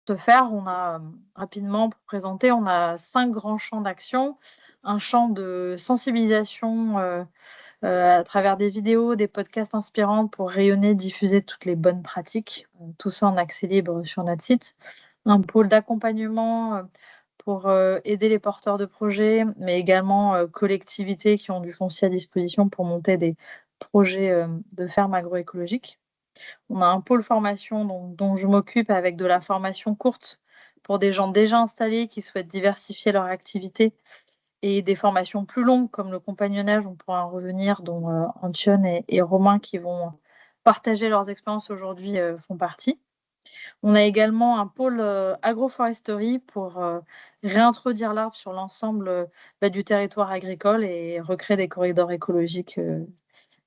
ce faire, on a, rapidement pour présenter, on a 5 grands champs d'action. Un champ de sensibilisation, à travers des vidéos, des podcasts inspirants pour rayonner, diffuser toutes les bonnes pratiques, tout ça en accès libre sur notre site. Un pôle d'accompagnement, pour, aider les porteurs de projets, mais également, collectivités qui ont du foncier à disposition pour monter des projets, de fermes agroécologiques. On a un pôle formation dont je m'occupe avec de la formation courte pour des gens déjà installés qui souhaitent diversifier leur activité et des formations plus longues comme le compagnonnage, on pourra en revenir, dont, Antione et Romain qui vont partager leurs expériences aujourd'hui, font partie. On a également un pôle, agroforesterie pour, réintroduire l'arbre sur l'ensemble, du territoire agricole et recréer des corridors écologiques,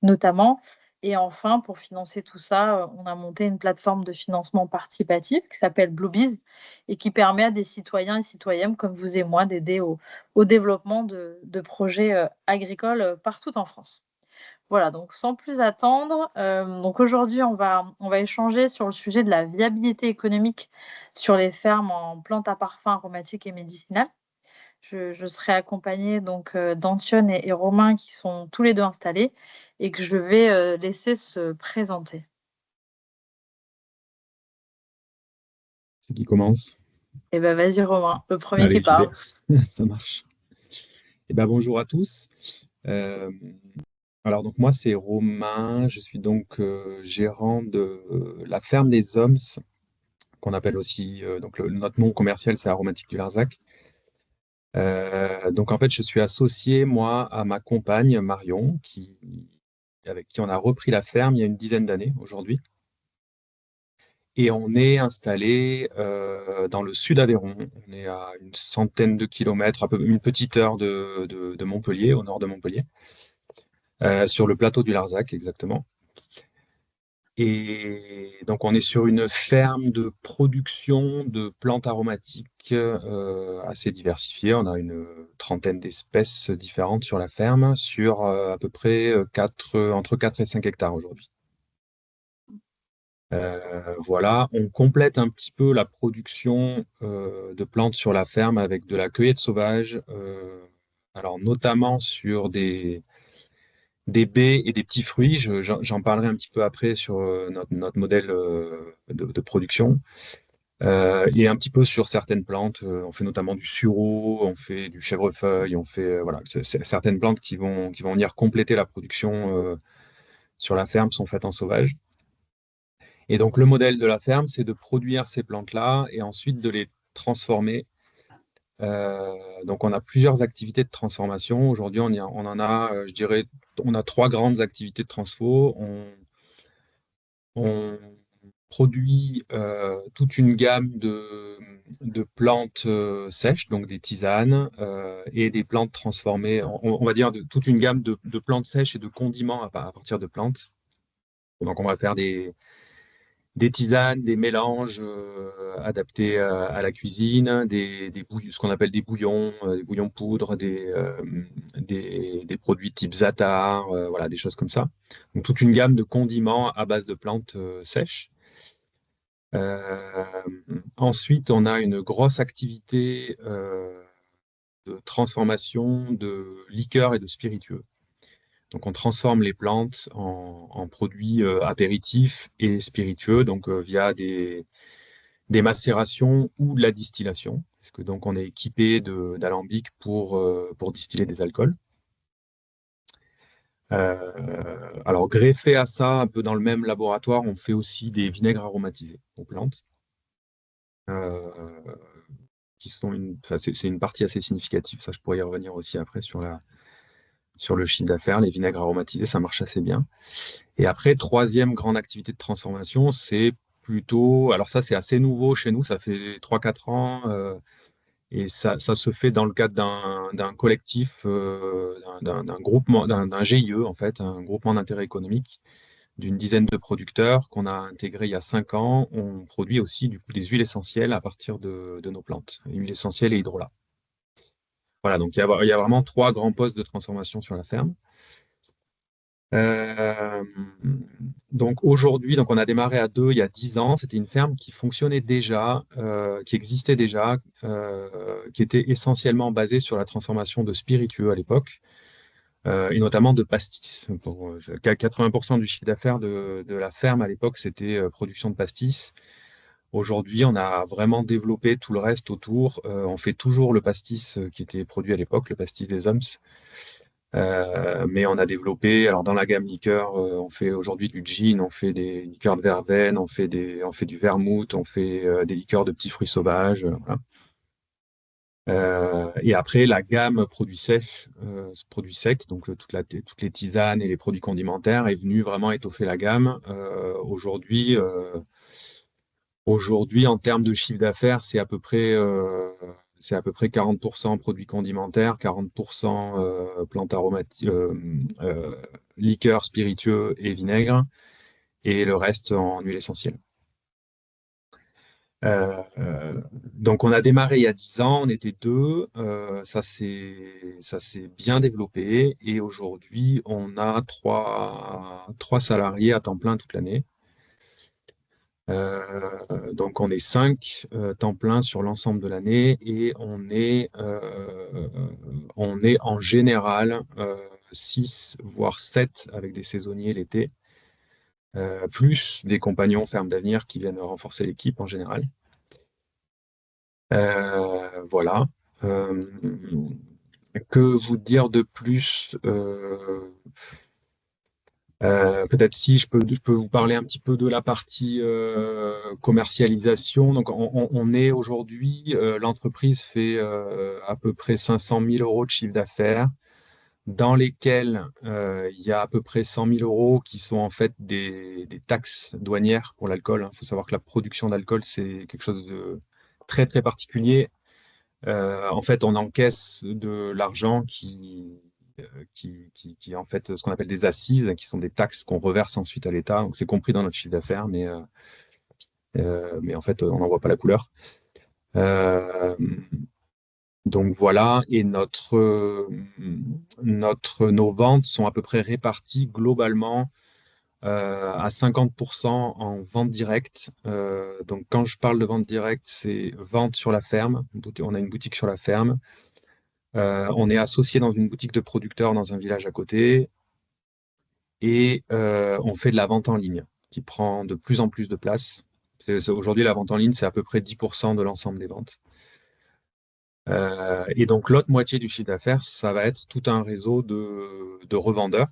notamment. Et enfin, pour financer tout ça, on a monté une plateforme de financement participatif qui s'appelle Bluebees et qui permet à des citoyens et citoyennes comme vous et moi d'aider au développement de projets, agricoles, partout en France. Voilà, donc sans plus attendre, donc aujourd'hui on va échanger sur le sujet de la viabilité économique sur les fermes en plantes à parfum aromatiques et médicinales. Je serai accompagnée donc, d'Antione et Romain qui sont tous les 2 installés et que je vais, laisser se présenter. C'est qui commence? Et ben vas-y Romain, le premier qui Allez, j'y vais. parle. Ça marche. Eh ben, bonjour à tous. Euh, alors, donc, moi, c'est Romain. Je suis donc gérant de la ferme des Hommes, qu'on appelle aussi, donc, notre nom commercial, c'est Aromatique du Larzac. Donc, en fait, je suis associé, moi, à ma compagne, Marion, avec qui on a repris la ferme il y a une dizaine d'années aujourd'hui. Et on est installé dans le sud Aveyron. On est à une centaine de kilomètres, un peu une petite heure de Montpellier, au nord de Montpellier, sur le plateau du Larzac exactement. Et donc on est sur une ferme de production de plantes aromatiques assez diversifiée. On a une trentaine d'espèces différentes sur la ferme, sur à peu près entre 4 et 5 hectares aujourd'hui. Voilà, on complète un petit peu la production de plantes sur la ferme avec de la cueillette sauvage, alors notamment sur des baies et des petits fruits. J'en parlerai un petit peu après sur notre modèle de production. Et un petit peu sur certaines plantes. On fait notamment du sureau, on fait du chèvrefeuille, on fait voilà, certaines plantes qui vont venir compléter la production sur la ferme sont faites en sauvage. Et donc, le modèle de la ferme, c'est de produire ces plantes-là et ensuite de les transformer. Donc, on a plusieurs activités de transformation. Aujourd'hui, on en a, je dirais, on a trois grandes activités de transfo. On produit toute une gamme de plantes sèches, donc des tisanes, et des plantes transformées. On va dire toute une gamme de plantes sèches et de condiments à partir de plantes. Donc, on va faire des tisanes, des mélanges adaptés à la cuisine, ce qu'on appelle des bouillons poudre, des produits type za'atar, voilà, des choses comme ça. Donc toute une gamme de condiments à base de plantes sèches. Euh, Ensuite, on a une grosse activité de transformation de liqueurs et de spiritueux. Donc, on transforme les plantes en produits apéritifs et spiritueux, donc via des macérations ou de la distillation, parce que donc on est équipé d'alambics pour distiller des alcools. Alors, greffé à ça, un peu dans le même laboratoire, on fait aussi des vinaigres aromatisés aux plantes, euh, qui sont enfin, c'est une partie assez significative. Ça, je pourrais y revenir aussi après sur le chiffre d'affaires. Les vinaigres aromatisés, ça marche assez bien. Et après, troisième grande activité de transformation, c'est plutôt, alors ça, c'est assez nouveau chez nous, ça fait 3 4 ans. Et ça se fait dans le cadre d'un collectif, d'un groupement, d'un GIE, en fait, un groupement d'intérêt économique d'une dizaine de producteurs qu'on a intégré il y a 5 ans. On produit aussi du coup des huiles essentielles à partir de nos plantes, huiles essentielles et hydrolat. Voilà, donc il y a vraiment trois grands postes de transformation sur la ferme. Euh, donc aujourd'hui, donc on a démarré à deux il y a 10 ans. C'était une ferme qui fonctionnait déjà, qui existait déjà, qui était essentiellement basée sur la transformation de spiritueux à l'époque, et notamment de pastis. 80% du chiffre d'affaires de la ferme à l'époque, c'était production de pastis. Aujourd'hui, on a vraiment développé tout le reste autour. On fait toujours le pastis qui était produit à l'époque, le pastis des Oms. Mais on a développé, alors dans la gamme liqueur, on fait aujourd'hui du gin, on fait des liqueurs de verveine, on fait du vermouth, on fait des liqueurs de petits fruits sauvages. Voilà. Et après, la gamme produits secs, donc toutes les tisanes et les produits condimentaires, est venue vraiment étoffer la gamme. Aujourd'hui, en termes de chiffre d'affaires, c'est à peu près 40% produits condimentaires, 40% plantes aromatiques, liqueurs, spiritueux et vinaigre, et le reste en huile essentielle. Donc, on a démarré il y a 10 ans, on était deux, ça s'est bien développé, et aujourd'hui, on a trois salariés à temps plein toute l'année. Donc on est 5 temps plein sur l'ensemble de l'année et on est en général 6 voire 7 avec des saisonniers l'été, plus des compagnons ferme d'avenir qui viennent renforcer l'équipe en général. Voilà. Euh, que vous dire de plus? Peut-être si je peux vous parler un petit peu de la partie commercialisation. Donc, on est aujourd'hui, l'entreprise fait à peu près 500 000 euros de chiffre d'affaires, dans lesquels il y a à peu près 100 000 euros qui sont en fait des taxes douanières pour l'alcool. Il faut savoir que la production d'alcool, c'est quelque chose de très, très particulier. En fait, on encaisse de l'argent qui est en fait ce qu'on appelle des assises, qui sont des taxes qu'on reverse ensuite à l'État. Donc, c'est compris dans notre chiffre d'affaires, mais en fait, on n'en voit pas la couleur. Euh, donc voilà, et nos ventes sont à peu près réparties globalement à 50% en vente directe. Donc quand je parle de vente directe, c'est vente sur la ferme. On a une boutique sur la ferme. On est associé dans une boutique de producteurs dans un village à côté et on fait de la vente en ligne qui prend de plus en plus de place. Aujourd'hui, la vente en ligne, c'est à peu près 10% de l'ensemble des ventes. Et donc, l'autre moitié du chiffre d'affaires, ça va être tout un réseau de revendeurs,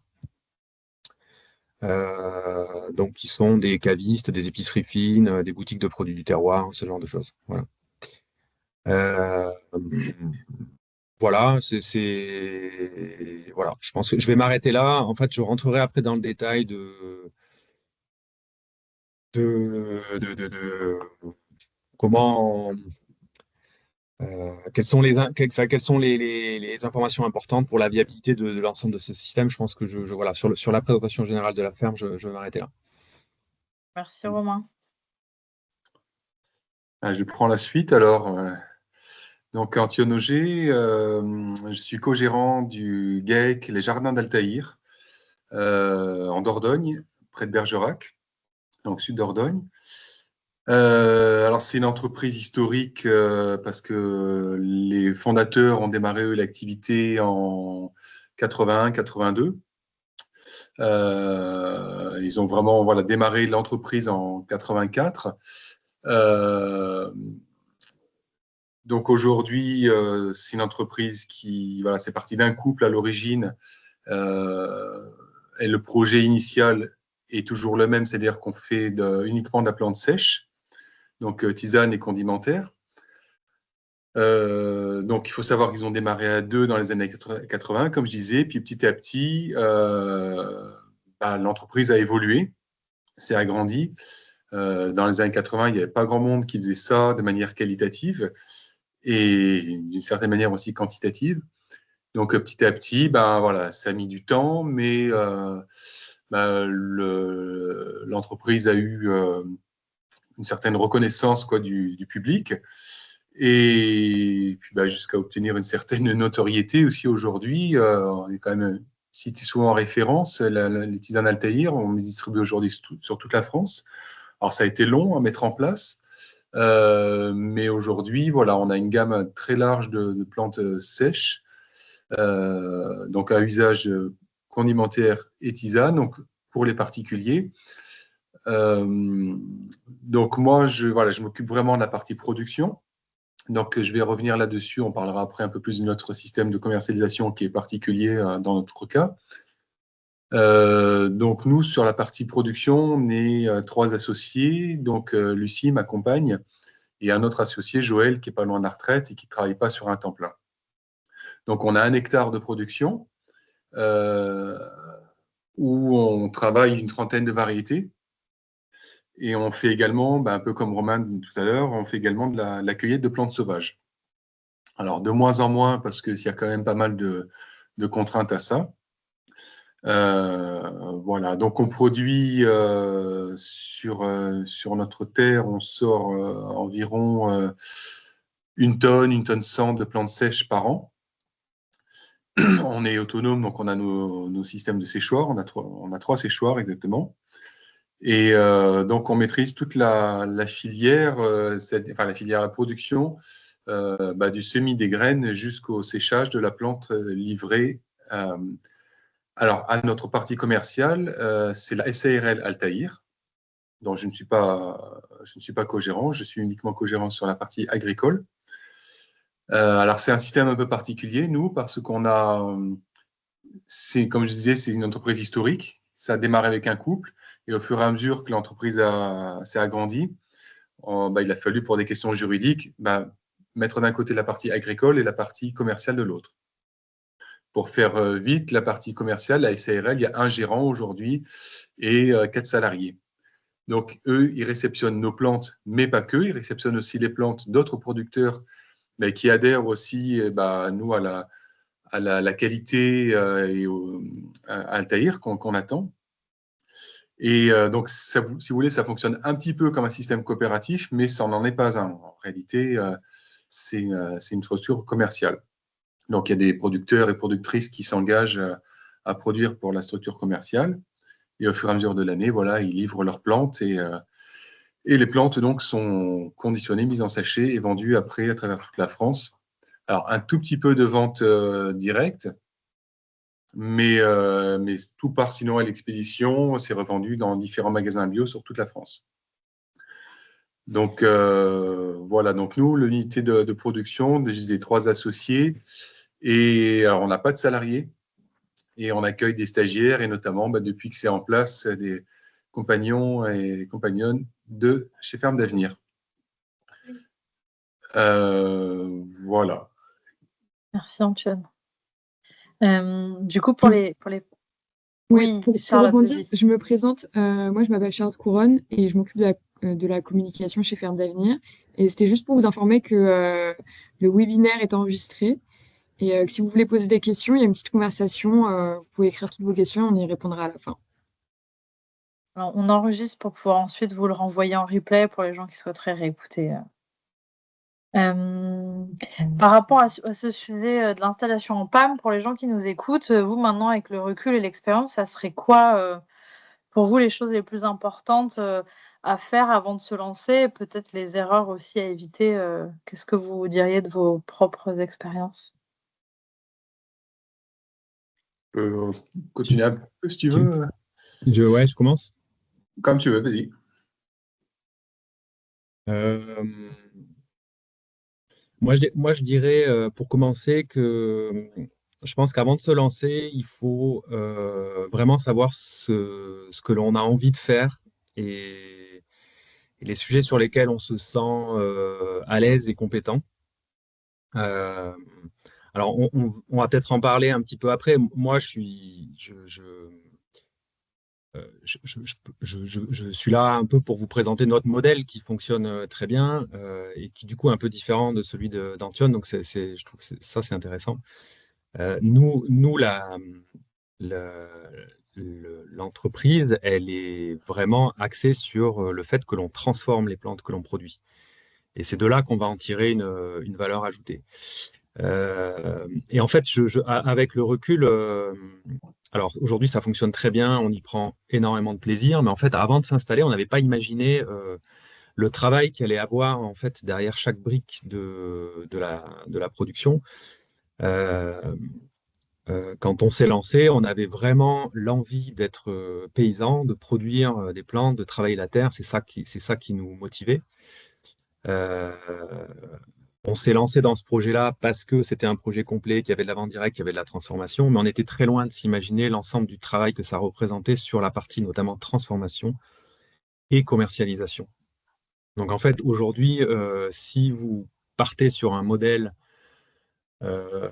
donc qui sont des cavistes, des épiceries fines, des boutiques de produits du terroir, ce genre de choses. Voilà. Euh, Voilà, voilà. Je pense que je vais m'arrêter là. En fait, je rentrerai après dans le détail de comment, quelles sont quelles sont les informations importantes pour la viabilité de l'ensemble de ce système. Je pense que voilà, sur la présentation générale de la ferme, je vais m'arrêter là. Merci Romain. Je prends la suite alors. Donc, Antoine Auger, je suis co-gérant du GAEC Les Jardins d'Altaïr, en Dordogne, près de Bergerac, donc sud Dordogne. Alors, c'est une entreprise historique parce que les fondateurs ont démarré eux, l'activité en 81-82. Ils ont vraiment démarré l'entreprise en 84. Donc aujourd'hui, c'est une entreprise qui, c'est parti d'un couple à l'origine. Et le projet initial est toujours le même, c'est-à-dire qu'on fait uniquement de la plante sèche, donc tisane et condimentaire. Donc il faut savoir qu'ils ont démarré à deux dans les années 80, comme je disais, puis petit à petit, l'entreprise a évolué, s'est agrandie. Dans les années 80, il n'y avait pas grand monde qui faisait ça de manière qualitative et d'une certaine manière aussi quantitative. Donc petit à petit, ça a mis du temps, mais l'entreprise a eu une certaine reconnaissance du public et puis jusqu'à obtenir une certaine notoriété aussi aujourd'hui. On est quand même cité souvent en référence, les tisanes Altaïr, on les distribue aujourd'hui sur toute la France. Alors, ça a été long à mettre en place, mais aujourd'hui, voilà, on a une gamme très large de plantes sèches, donc à usage condimentaire et tisane, donc pour les particuliers. Donc moi, je m'occupe vraiment de la partie production. Donc je vais revenir là-dessus. On parlera après un peu plus de notre système de commercialisation qui est particulier dans notre cas. Donc nous, sur la partie production, on est 3 associés. Donc Lucie m'accompagne et un autre associé, Joël, qui est pas loin de la retraite et qui travaille pas sur un temps plein. Donc on a 1 hectare de production où on travaille une trentaine de variétés. Et on fait également, un peu comme Romain dit tout à l'heure, on fait également de la cueillette de plantes sauvages. Alors, de moins en moins, parce qu'il y a quand même pas mal de contraintes à ça. Voilà, donc on produit sur notre terre, on sort environ 1 tonne 100 de plantes sèches par an. On est autonome, donc on a nos systèmes de séchoir, on a 3 séchoirs exactement. Et donc, on maîtrise toute la filière, enfin la filière à production, du semis des graines jusqu'au séchage de la plante livrée. Alors, à notre partie commerciale, c'est la SARL Altaïr, dont je ne suis pas co-gérant, je suis uniquement co-gérant sur la partie agricole. Alors, c'est un système un peu particulier, nous, parce qu'on a, comme je disais, c'est une entreprise historique. Ça a démarré avec un couple. Et au fur et à mesure que l'entreprise s'est agrandie, il a fallu, pour des questions juridiques, mettre d'un côté la partie agricole et la partie commerciale de l'autre. Pour faire vite, la partie commerciale, la SARL, il y a 1 gérant aujourd'hui et 4 salariés. Donc, eux, ils réceptionnent nos plantes, mais pas que. Ils réceptionnent aussi les plantes d'autres producteurs qui adhèrent aussi nous, à la qualité et à Altaïr qu'on attend. Et donc, si vous voulez, ça fonctionne un petit peu comme un système coopératif, mais ça n'en est pas un. En réalité, c'est une structure commerciale. Donc, il y a des producteurs et productrices qui s'engagent à produire pour la structure commerciale. Et au fur et à mesure de l'année, voilà, ils livrent leurs plantes et les plantes donc sont conditionnées, mises en sachet et vendues après à travers toute la France. Alors, un tout petit peu de vente directe, mais tout part sinon à l'expédition, c'est revendu dans différents magasins bio sur toute la France. Donc voilà, donc nous, l'unité de production, je disais 3 associés, et alors, on n'a pas de salariés, et on accueille des stagiaires, et notamment depuis que c'est en place, des compagnons et compagnonnes de chez Ferme d'Avenir. Voilà. Merci Antoine. Du coup, pour les... Oui, pour Charlotte, rebondir, vas-y. je me présente. Moi, je m'appelle Charlotte Couronne et je m'occupe de la communication chez Ferme d'Avenir. Et c'était juste pour vous informer que le webinaire est enregistré et que si vous voulez poser des questions, il y a une petite conversation. Vous pouvez écrire toutes vos questions, on y répondra à la fin. Alors, on enregistre pour pouvoir ensuite vous le renvoyer en replay pour les gens qui souhaiteraient réécouter. Par rapport à ce sujet de l'installation en PAM, pour les gens qui nous écoutent, vous maintenant avec le recul et l'expérience, ça serait quoi pour vous les choses les plus importantes à faire avant de se lancer, peut-être les erreurs aussi à éviter? Qu'est-ce que vous diriez de vos propres expériences? Continuer un peu si tu veux. Je commence. Comme tu veux, vas-y. Moi, je dirais, pour commencer, que je pense qu'avant de se lancer, il faut vraiment savoir ce que l'on a envie de faire et les sujets sur lesquels on se sent à l'aise et compétent. Alors, on va peut-être en parler un petit peu après. Moi, je suis là un peu pour vous présenter notre modèle qui fonctionne très bien et qui, du coup, est un peu différent de celui d'Antion. Donc, je trouve que ça, c'est intéressant. Nous l'entreprise, elle est vraiment axée sur le fait que l'on transforme les plantes que l'on produit. Et c'est de là qu'on va en tirer une valeur ajoutée. Et en fait, avec le recul, alors aujourd'hui, ça fonctionne très bien, on y prend énormément de plaisir, mais en fait, avant de s'installer, on n'avait pas imaginé le travail qu'il allait avoir en fait derrière chaque brique de la production. Euh, Quand on s'est lancé, on avait vraiment l'envie d'être paysan, de produire des plantes, de travailler la terre. C'est ça qui nous motivait. Euh, on s'est lancé dans ce projet-là parce que c'était un projet complet, qu'il y avait de la vente directe, qu'il y avait de la transformation, mais on était très loin de s'imaginer l'ensemble du travail que ça représentait sur la partie notamment transformation et commercialisation. Donc en fait, aujourd'hui, si vous partez sur un modèle euh,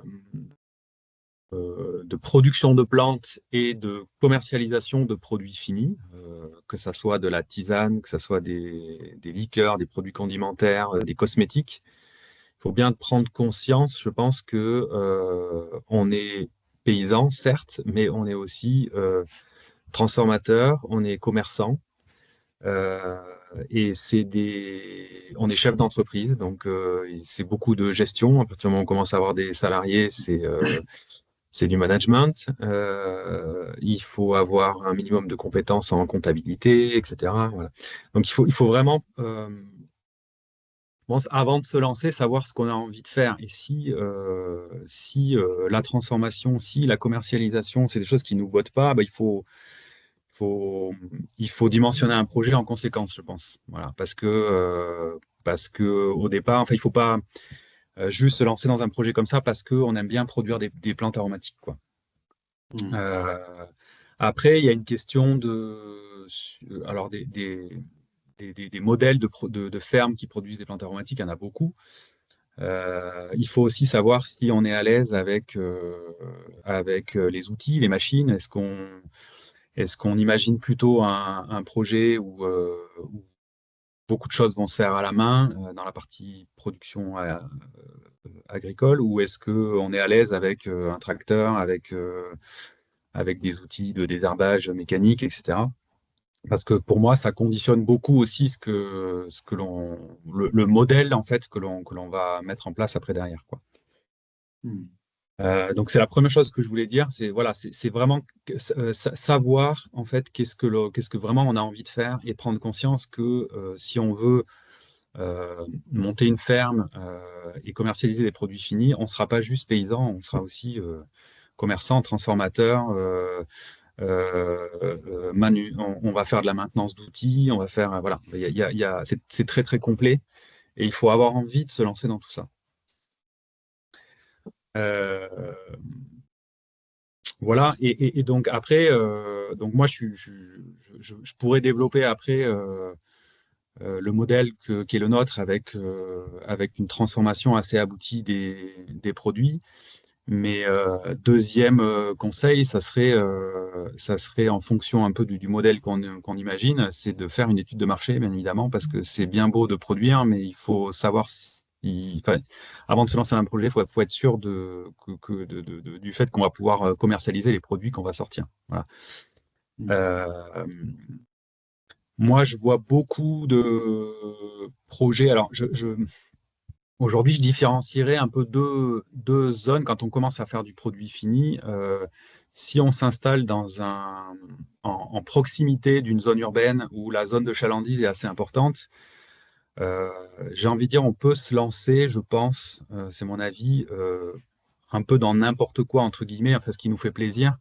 de production de plantes et de commercialisation de produits finis, que ce soit de la tisane, que ce soit des liqueurs, des produits condimentaires, des cosmétiques. Il faut bien prendre conscience, je pense, que on est paysan, certes, mais on est aussi transformateur, on est commerçant. euh, et on est chef d'entreprise, donc c'est beaucoup de gestion. À partir du moment où on commence à avoir des salariés, c'est du management. Il faut avoir un minimum de compétences en comptabilité, etc. Voilà. Donc il faut vraiment, je pense, avant de se lancer, savoir ce qu'on a envie de faire. Et si la transformation, si la commercialisation, c'est des choses qui ne nous bottent pas, bah, faut, il faut dimensionner un projet en conséquence, je pense. Voilà, parce que au départ, enfin, il ne faut pas juste se lancer dans un projet comme ça parce qu'on aime bien produire des plantes aromatiques, quoi. Euh, Après, il y a une question alors des modèles de fermes qui produisent des plantes aromatiques, il y en a beaucoup. Il faut aussi savoir si on est à l'aise avec les outils, les machines. Est-ce qu'on imagine plutôt un projet où beaucoup de choses vont se faire à la main dans la partie production agricole, ou est-ce qu'on est à l'aise avec un tracteur, avec des outils de désherbage mécanique, etc. Parce que pour moi, ça conditionne beaucoup aussi le modèle en fait que l'on va mettre en place après derrière, quoi. Mm. Donc c'est la première chose que je voulais dire, c'est voilà, c'est vraiment savoir en fait qu'est-ce que vraiment on a envie de faire et prendre conscience que si on veut monter une ferme et commercialiser des produits finis, on ne sera pas juste paysan, on sera aussi commerçant, transformateur. On va faire de la maintenance d'outils, on va faire voilà, c'est très très complet et il faut avoir envie de se lancer dans tout ça. Euh, Voilà, et donc après, donc moi je pourrais développer après le modèle qui est le nôtre avec une transformation assez aboutie des produits. Mais deuxième conseil, ça serait en fonction un peu du modèle qu'on imagine, c'est de faire une étude de marché, bien évidemment, parce que c'est bien beau de produire, mais il faut savoir enfin, avant de se lancer dans un projet, faut être sûr du fait qu'on va pouvoir commercialiser les produits qu'on va sortir. Voilà. Euh, Moi, je vois beaucoup de projets. Alors, aujourd'hui, je différencierais un peu deux zones quand on commence à faire du produit fini. Si on s'installe en proximité d'une zone urbaine où la zone de chalandise est assez importante, euh, j'ai envie de dire, on peut se lancer, je pense, c'est mon avis, un peu dans n'importe quoi, entre guillemets, enfin, ce qui nous fait plaisir.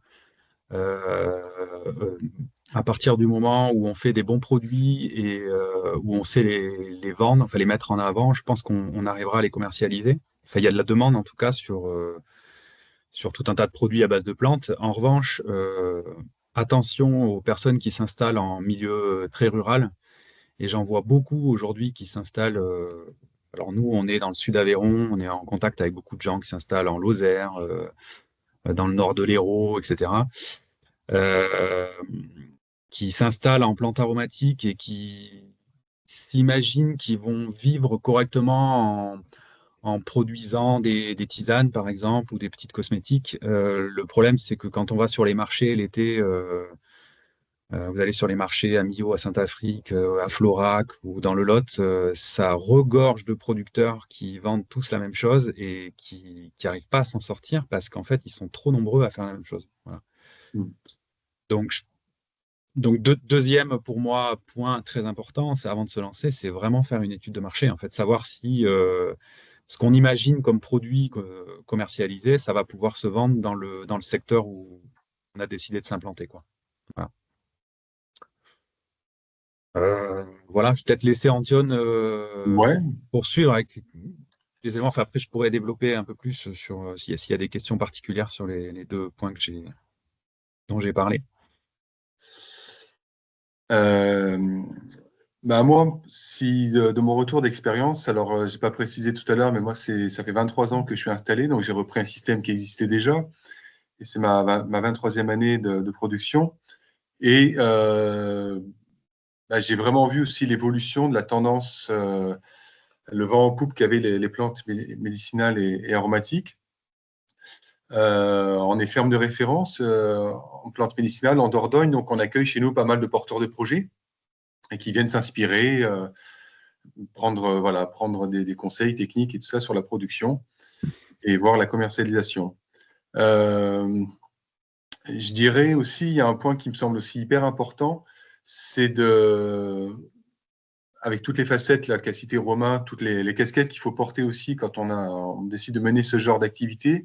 Euh, euh, à partir du moment où on fait des bons produits et où on sait les vendre, enfin les mettre en avant, je pense qu'on arrivera à les commercialiser. Enfin, il y a de la demande en tout cas sur tout un tas de produits à base de plantes. En revanche, attention aux personnes qui s'installent en milieu très rural. Et j'en vois beaucoup aujourd'hui qui s'installent. Alors nous, on est dans le sud Aveyron, on est en contact avec beaucoup de gens qui s'installent en Lozère, dans le nord de l'Hérault, etc. euh, qui s'installent en plantes aromatiques et qui s'imaginent qu'ils vont vivre correctement en produisant des tisanes, par exemple, ou des petites cosmétiques. Le problème, c'est que quand on va sur les marchés l'été, vous allez sur les marchés à Millau, à Saint-Affrique, à Florac ou dans le Lot, ça regorge de producteurs qui vendent tous la même chose et qui n'arrivent pas à s'en sortir parce qu'en fait, ils sont trop nombreux à faire la même chose. Voilà. Mm. Donc deuxième, pour moi, point très important, c'est avant de se lancer, c'est vraiment faire une étude de marché, en fait, savoir si ce qu'on imagine comme produit commercialisé, ça va pouvoir se vendre dans le secteur où on a décidé de s'implanter, quoi. Voilà. Voilà, je vais peut-être laisser Antione Ouais. poursuivre avec des éléments. Enfin, après, je pourrais développer un peu plus sur s'il y a des questions particulières sur les deux points dont j'ai parlé. Euh, Bah moi, si de mon retour d'expérience, alors j'ai pas précisé tout à l'heure, mais moi ça fait 23 ans que je suis installé, donc j'ai repris un système qui existait déjà, et c'est ma 23e année de production. Et bah, j'ai vraiment vu aussi l'évolution de la tendance, le vent en poupe qu'avaient les plantes médicinales et aromatiques. On est ferme de référence en plantes médicinales en Dordogne, donc on accueille chez nous pas mal de porteurs de projets et qui viennent s'inspirer. Prendre des conseils techniques et tout ça sur la production et voir la commercialisation. Euh, je dirais aussi, il y a un point qui me semble aussi hyper important, c'est avec toutes les facettes qu'a cité Romain, toutes les casquettes qu'il faut porter aussi quand on décide de mener ce genre d'activité.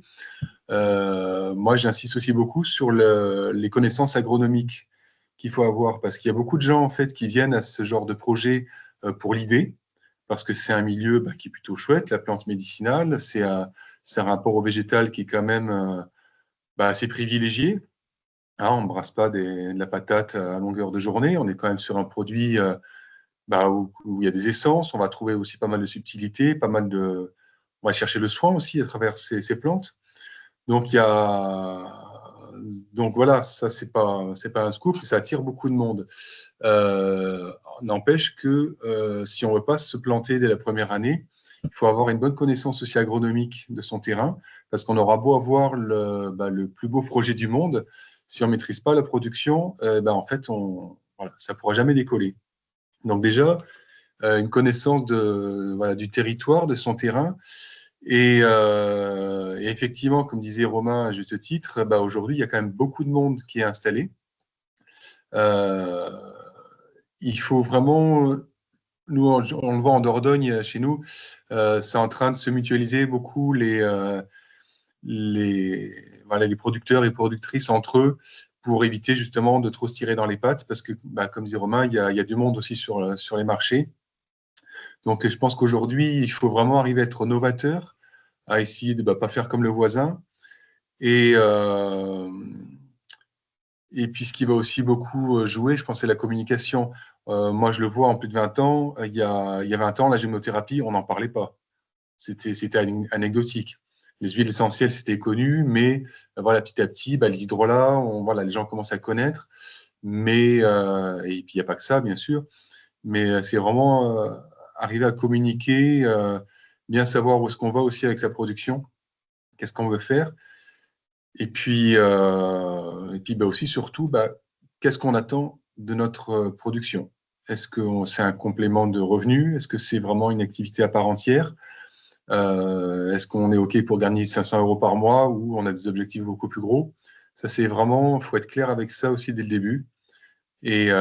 Moi, j'insiste aussi beaucoup sur les connaissances agronomiques qu'il faut avoir, parce qu'il y a beaucoup de gens en fait qui viennent à ce genre de projet pour l'idée, parce que c'est un milieu qui est plutôt chouette, la plante médicinale, c'est un rapport au végétal qui est quand même assez privilégié. Hein, on ne brasse pas de la patate à longueur de journée, on est quand même sur un produit où il y a des essences, on va trouver aussi pas mal de subtilités, on va chercher le soin aussi à travers ces plantes. Donc, donc voilà, ça, c'est pas un scoop, ça attire beaucoup de monde. N'empêche que si on ne veut pas se planter dès la première année, il faut avoir une bonne connaissance aussi agronomique de son terrain, parce qu'on aura beau avoir le plus beau projet du monde, si on ne maîtrise pas la production, en fait, ça ne pourra jamais décoller. Donc déjà, une connaissance du territoire, de son terrain, et effectivement, comme disait Romain à juste titre, aujourd'hui, il y a quand même beaucoup de monde qui est installé. Il faut vraiment, nous, on le voit en Dordogne, chez nous, c'est en train de se mutualiser beaucoup les producteurs et productrices entre eux pour éviter justement de trop se tirer dans les pattes, parce que, comme disait Romain, il y a du monde aussi sur les marchés. Donc, je pense qu'aujourd'hui, il faut vraiment arriver à être novateur, à essayer de ne pas faire comme le voisin. Et puis, ce qui va aussi beaucoup jouer, je pense, c'est la communication. Moi, je le vois en plus de 20 ans. Il y a 20 ans, la gémothérapie, on n'en parlait pas. C'était anecdotique. Les huiles essentielles, c'était connu, mais voilà, petit à petit, les hydrolats, les gens commencent à connaître. Mais, et puis, il n'y a pas que ça, bien sûr. Mais c'est vraiment arriver à communiquer, bien savoir où est-ce qu'on va aussi avec sa production, qu'est-ce qu'on veut faire. Et puis aussi, surtout, qu'est-ce qu'on attend de notre production? Est-ce que c'est un complément de revenus? Est-ce que c'est vraiment une activité à part entière? Est-ce qu'on est OK pour gagner 500 € par mois ou on a des objectifs beaucoup plus gros? Ça, c'est vraiment, il faut être clair avec ça aussi dès le début. Et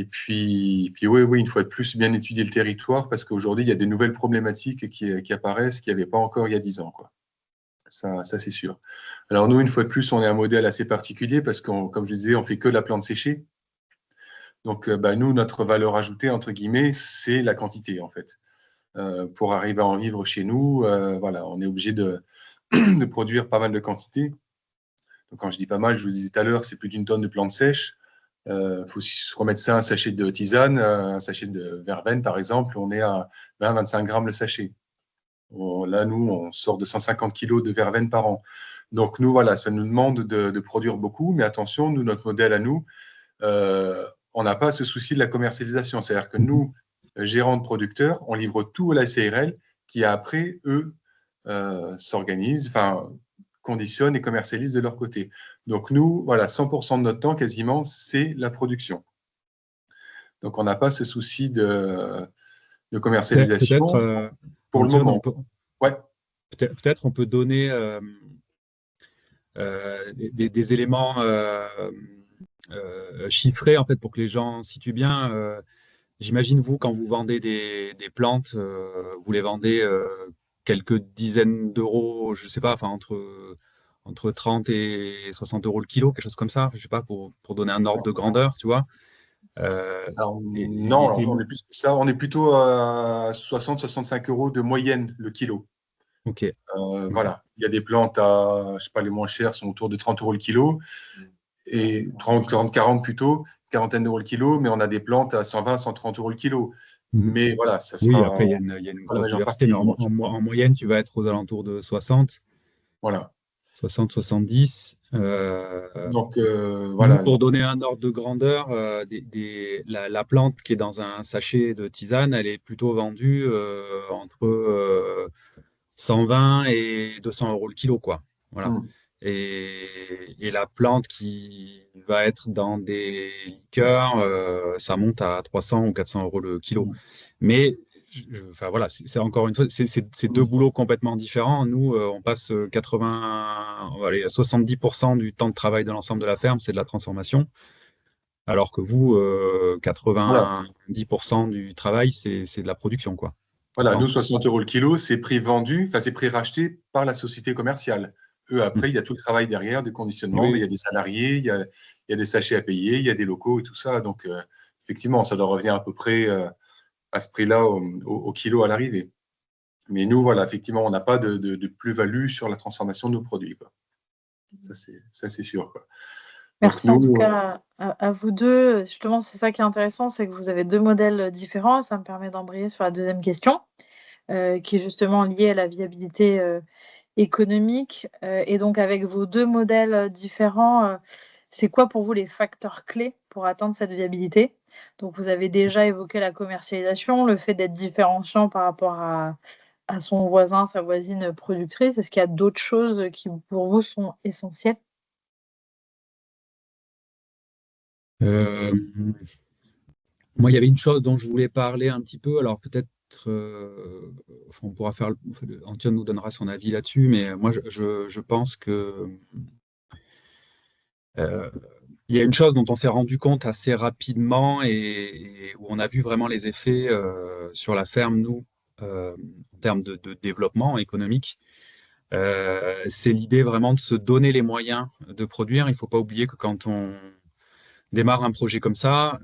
puis oui, il faut être plus bien étudier le territoire parce qu'aujourd'hui, il y a des nouvelles problématiques qui apparaissent qu'il n'y avait pas encore il y a 10 ans, quoi. Ça c'est sûr. Alors nous, une fois de plus, on est un modèle assez particulier parce que, comme je disais, on fait que de la plante séchée. Donc, nous, notre valeur ajoutée, entre guillemets, c'est la quantité, en fait. Pour arriver à en vivre chez nous, on est obligé de produire pas mal de quantité. Donc, quand je dis pas mal, je vous disais tout à l'heure, c'est plus d'1 tonne de plantes sèches. Il faut se remettre ça, un sachet de tisane, un sachet de verveine, par exemple, on est à 20-25 grammes le sachet. Là, nous, on sort de 150 kilos de verveine par an. Donc, nous, ça nous demande de produire beaucoup, mais attention, nous, notre modèle à nous, on n'a pas ce souci de la commercialisation. C'est-à-dire que nous, gérants de producteurs, on livre tout à la CRL qui, après, eux, s'organisent, conditionnent et commercialisent de leur côté. Donc, nous, 100% de notre temps, quasiment, c'est la production. Donc, on n'a pas ce souci de commercialisation Peut-être, pour le moment. Peut-être on peut donner des éléments chiffrés en fait pour que les gens situent bien. J'imagine vous quand vous vendez des plantes, vous les vendez quelques dizaines d'euros, je sais pas, enfin entre 30 et 60 euros le kilo, quelque chose comme ça, je sais pas, pour donner un ordre de grandeur, tu vois. Euh, Alors, et, non, et- alors, et- on est plus que ça. On est plutôt à 60-65 euros de moyenne le kilo. ok, ok. Voilà. Il y a des plantes à, je sais pas, les moins chères sont autour de 30 euros le kilo. Et 30, 40, 40 plutôt, quarantaine d'euros le kilo, mais on a des plantes à 120, 130 euros le kilo. Mhm. Mais voilà, ça Oui, sera après, il y a une pas la grosse majeure diversité, mais partie. Donc, en moyenne, tu vas être aux alentours de 60, voilà. 60, 70. Donc, Nous, voilà. pour donner un ordre de grandeur, la plante qui est dans un sachet de tisane, elle est plutôt vendue entre 120 et 200 euros le kilo, quoi. Voilà. Hmm. Et la plante qui va être dans des liqueurs, ça monte à 300 ou 400 euros le kilo. Hmm. Mais, enfin voilà, c'est encore une fois, c'est deux Hmm. boulots complètement différents. Nous, on passe 80, on va aller à 70% du temps de travail de l'ensemble de la ferme, c'est de la transformation. Alors que vous, Voilà. 90% du travail, c'est de la production, quoi. Voilà. Vente. Nous, 60 euros le kilo, c'est prix vendu, enfin, c'est prix racheté par la société commerciale. Eux, Mm. après, il y a tout le travail derrière de conditionnement. Il y Oui, a des salariés, il y a des sachets à payer, il y a des locaux et tout ça. Donc, effectivement, ça doit revenir à peu près à ce prix-là au kilo à l'arrivée. Mais nous, voilà, effectivement, on n'a pas de plus-value sur la transformation de nos produits, quoi. Ça, c'est sûr, quoi. Donc, Merci en tout nous, cas à vous deux. Justement, c'est ça qui est intéressant, c'est que vous avez deux modèles différents. Ça me permet d'embrayer sur la deuxième question, qui est justement liée à la viabilité économique. Et donc, avec vos deux modèles différents, c'est quoi pour vous les facteurs clés pour atteindre cette viabilité? Donc, vous avez déjà évoqué la commercialisation, le fait d'être différenciant par rapport à son voisin, sa voisine productrice. Est-ce qu'il y a d'autres choses qui, pour vous, sont essentielles? euh, moi, il y avait une chose dont je voulais parler un petit peu. Alors peut-être, enfin, on pourra faire, Antoine nous donnera son avis là-dessus, mais moi, je pense que euh, il y a une chose dont on s'est rendu compte assez rapidement et où on a vu vraiment les effets sur la ferme, nous, en termes de développement économique. C'est l'idée vraiment de se donner les moyens de produire. Il ne faut pas oublier que quand on démarre un projet comme ça,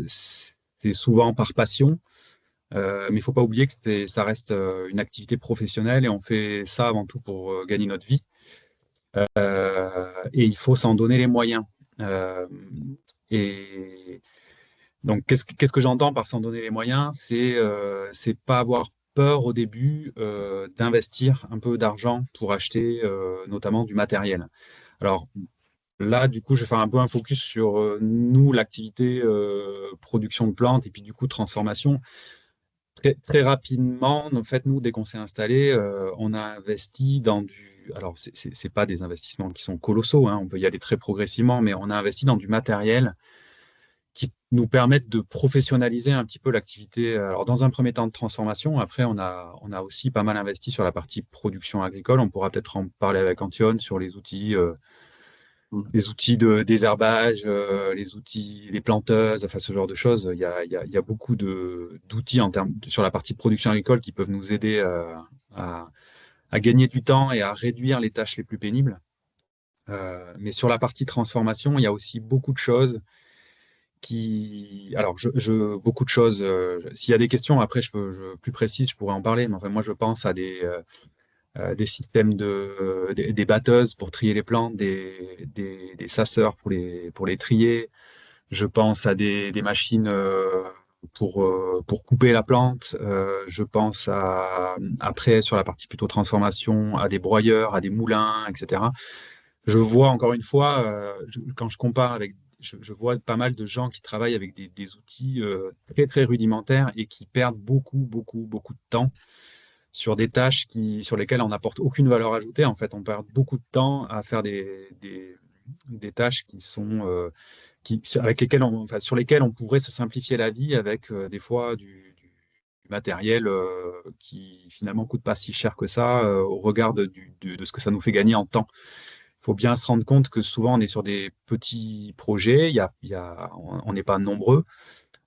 c'est souvent par passion, mais il ne faut pas oublier que ça reste une activité professionnelle et on fait ça avant tout pour gagner notre vie. Et il faut s'en donner les moyens. Euh, et donc, qu'est-ce que j'entends par s'en donner les moyens? C'est pas avoir peur au début d'investir un peu d'argent pour acheter notamment du matériel. Alors, là, du coup, je vais faire un peu un focus sur nous, l'activité production de plantes et puis du coup transformation. Très, très rapidement, en fait, nous, dès qu'on s'est installé, on a investi dans du. Alors, c'est pas des investissements qui sont colossaux, hein, on peut y aller très progressivement, mais on a investi dans du matériel qui nous permettent de professionnaliser un petit peu l'activité. Alors, dans un premier temps de transformation, après, on a aussi pas mal investi sur la partie production agricole. On pourra peut-être en parler avec Antione sur les outils de désherbage, les outils, les planteuses, enfin ce genre de choses. Il y a beaucoup d'outils sur la partie production agricole qui peuvent nous aider à, à gagner du temps et à réduire les tâches les plus pénibles. Mais sur la partie transformation, il y a aussi beaucoup de choses alors beaucoup de choses. S'il y a des questions, après, plus précises, je pourrais en parler. Mais enfin, moi, je pense à des systèmes des batteuses pour trier les plantes, des sasseurs pour les trier. Je pense à des machines pour couper la plante. Je pense après, sur la partie plutôt transformation, à des broyeurs, à des moulins, etc. Je vois encore une fois, quand je compare avec, je vois pas mal de gens qui travaillent avec des outils très, très rudimentaires et qui perdent beaucoup, beaucoup, beaucoup de temps sur des tâches sur lesquelles on n'apporte aucune valeur ajoutée. En fait, on perd beaucoup de temps à faire des tâches qui sont, avec lesquelles enfin, sur lesquelles on pourrait se simplifier la vie avec des fois du matériel qui finalement coûte pas si cher que ça au regard de ce que ça nous fait gagner en temps. faut bien se rendre compte que souvent on est sur des petits projets, on n'est pas nombreux.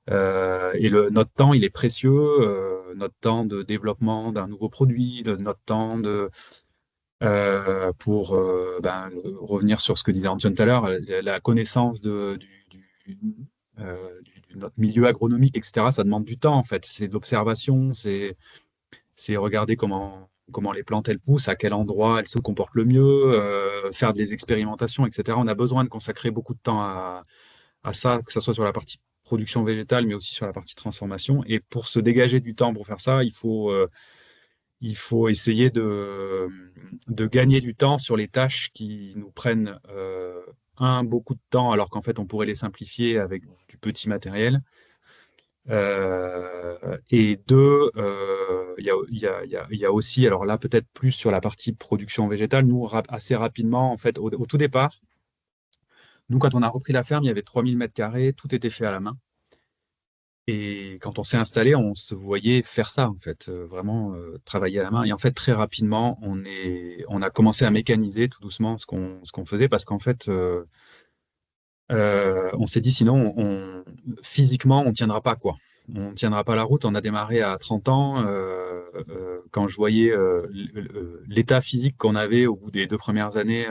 Et notre temps, il est précieux, notre temps de développement d'un nouveau produit, notre temps pour revenir sur ce que disait Antoine tout à l'heure, la connaissance de notre milieu agronomique, etc., ça demande du temps en fait. C'est de l'observation, c'est regarder comment les plantes elles poussent, à quel endroit elles se comportent le mieux, faire des expérimentations, etc. On a besoin de consacrer beaucoup de temps à ça, que ce soit sur la partie production végétale, mais aussi sur la partie transformation. Et pour se dégager du temps pour faire ça, il faut essayer de gagner du temps sur les tâches qui nous prennent, beaucoup de temps, alors qu'en fait, on pourrait les simplifier avec du petit matériel. Et deux, il y a aussi, alors là, peut-être plus sur la partie production végétale, nous, assez rapidement, en fait, au tout départ, nous, quand on a repris la ferme, il y avait 3000 mètres carrés, tout était fait à la main. Et quand on s'est installé, on se voyait faire ça, en fait, vraiment travailler à la main. Et en fait, très rapidement, on a commencé à mécaniser tout doucement ce qu'on faisait, parce qu'en fait, on s'est dit, sinon, physiquement, on ne tiendra pas, quoi. On ne tiendra pas la route. On a démarré à 30 ans. Quand je voyais l'état physique qu'on avait au bout des 2 premières années,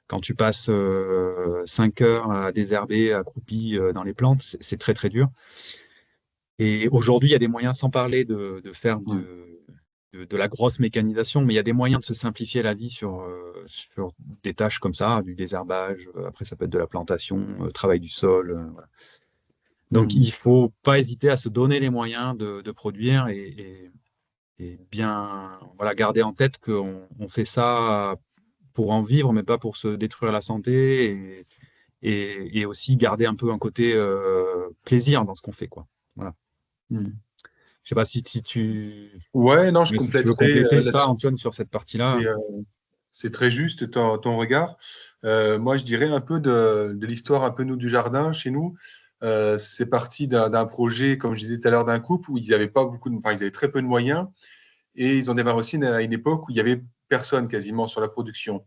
quand tu passes 5 heures à désherber, accroupi dans les plantes, c'est très, très dur. Et aujourd'hui, il y a des moyens, sans parler de faire de la grosse mécanisation, mais il y a des moyens de se simplifier la vie sur des tâches comme ça, du désherbage, après ça peut être de la plantation, travail du sol. Voilà. Donc il ne faut pas hésiter à se donner les moyens de produire et bien voilà, garder en tête qu'on fait ça pour en vivre, mais pas pour se détruire la santé, et aussi garder un peu un côté plaisir dans ce qu'on fait, quoi. Voilà. Je sais pas si Ouais, non, je mais si tu veux compléterai compléter ça, là-dessus. Antoine, sur cette partie-là. Et, c'est très juste ton regard. Moi, je dirais un peu de l'histoire un peu nous du jardin chez nous. C'est parti d'un projet, comme je disais tout à l'heure, d'un couple où ils avaient pas beaucoup enfin, ils avaient très peu de moyens, et ils ont démarré aussi à une époque où il y avait personne quasiment sur la production.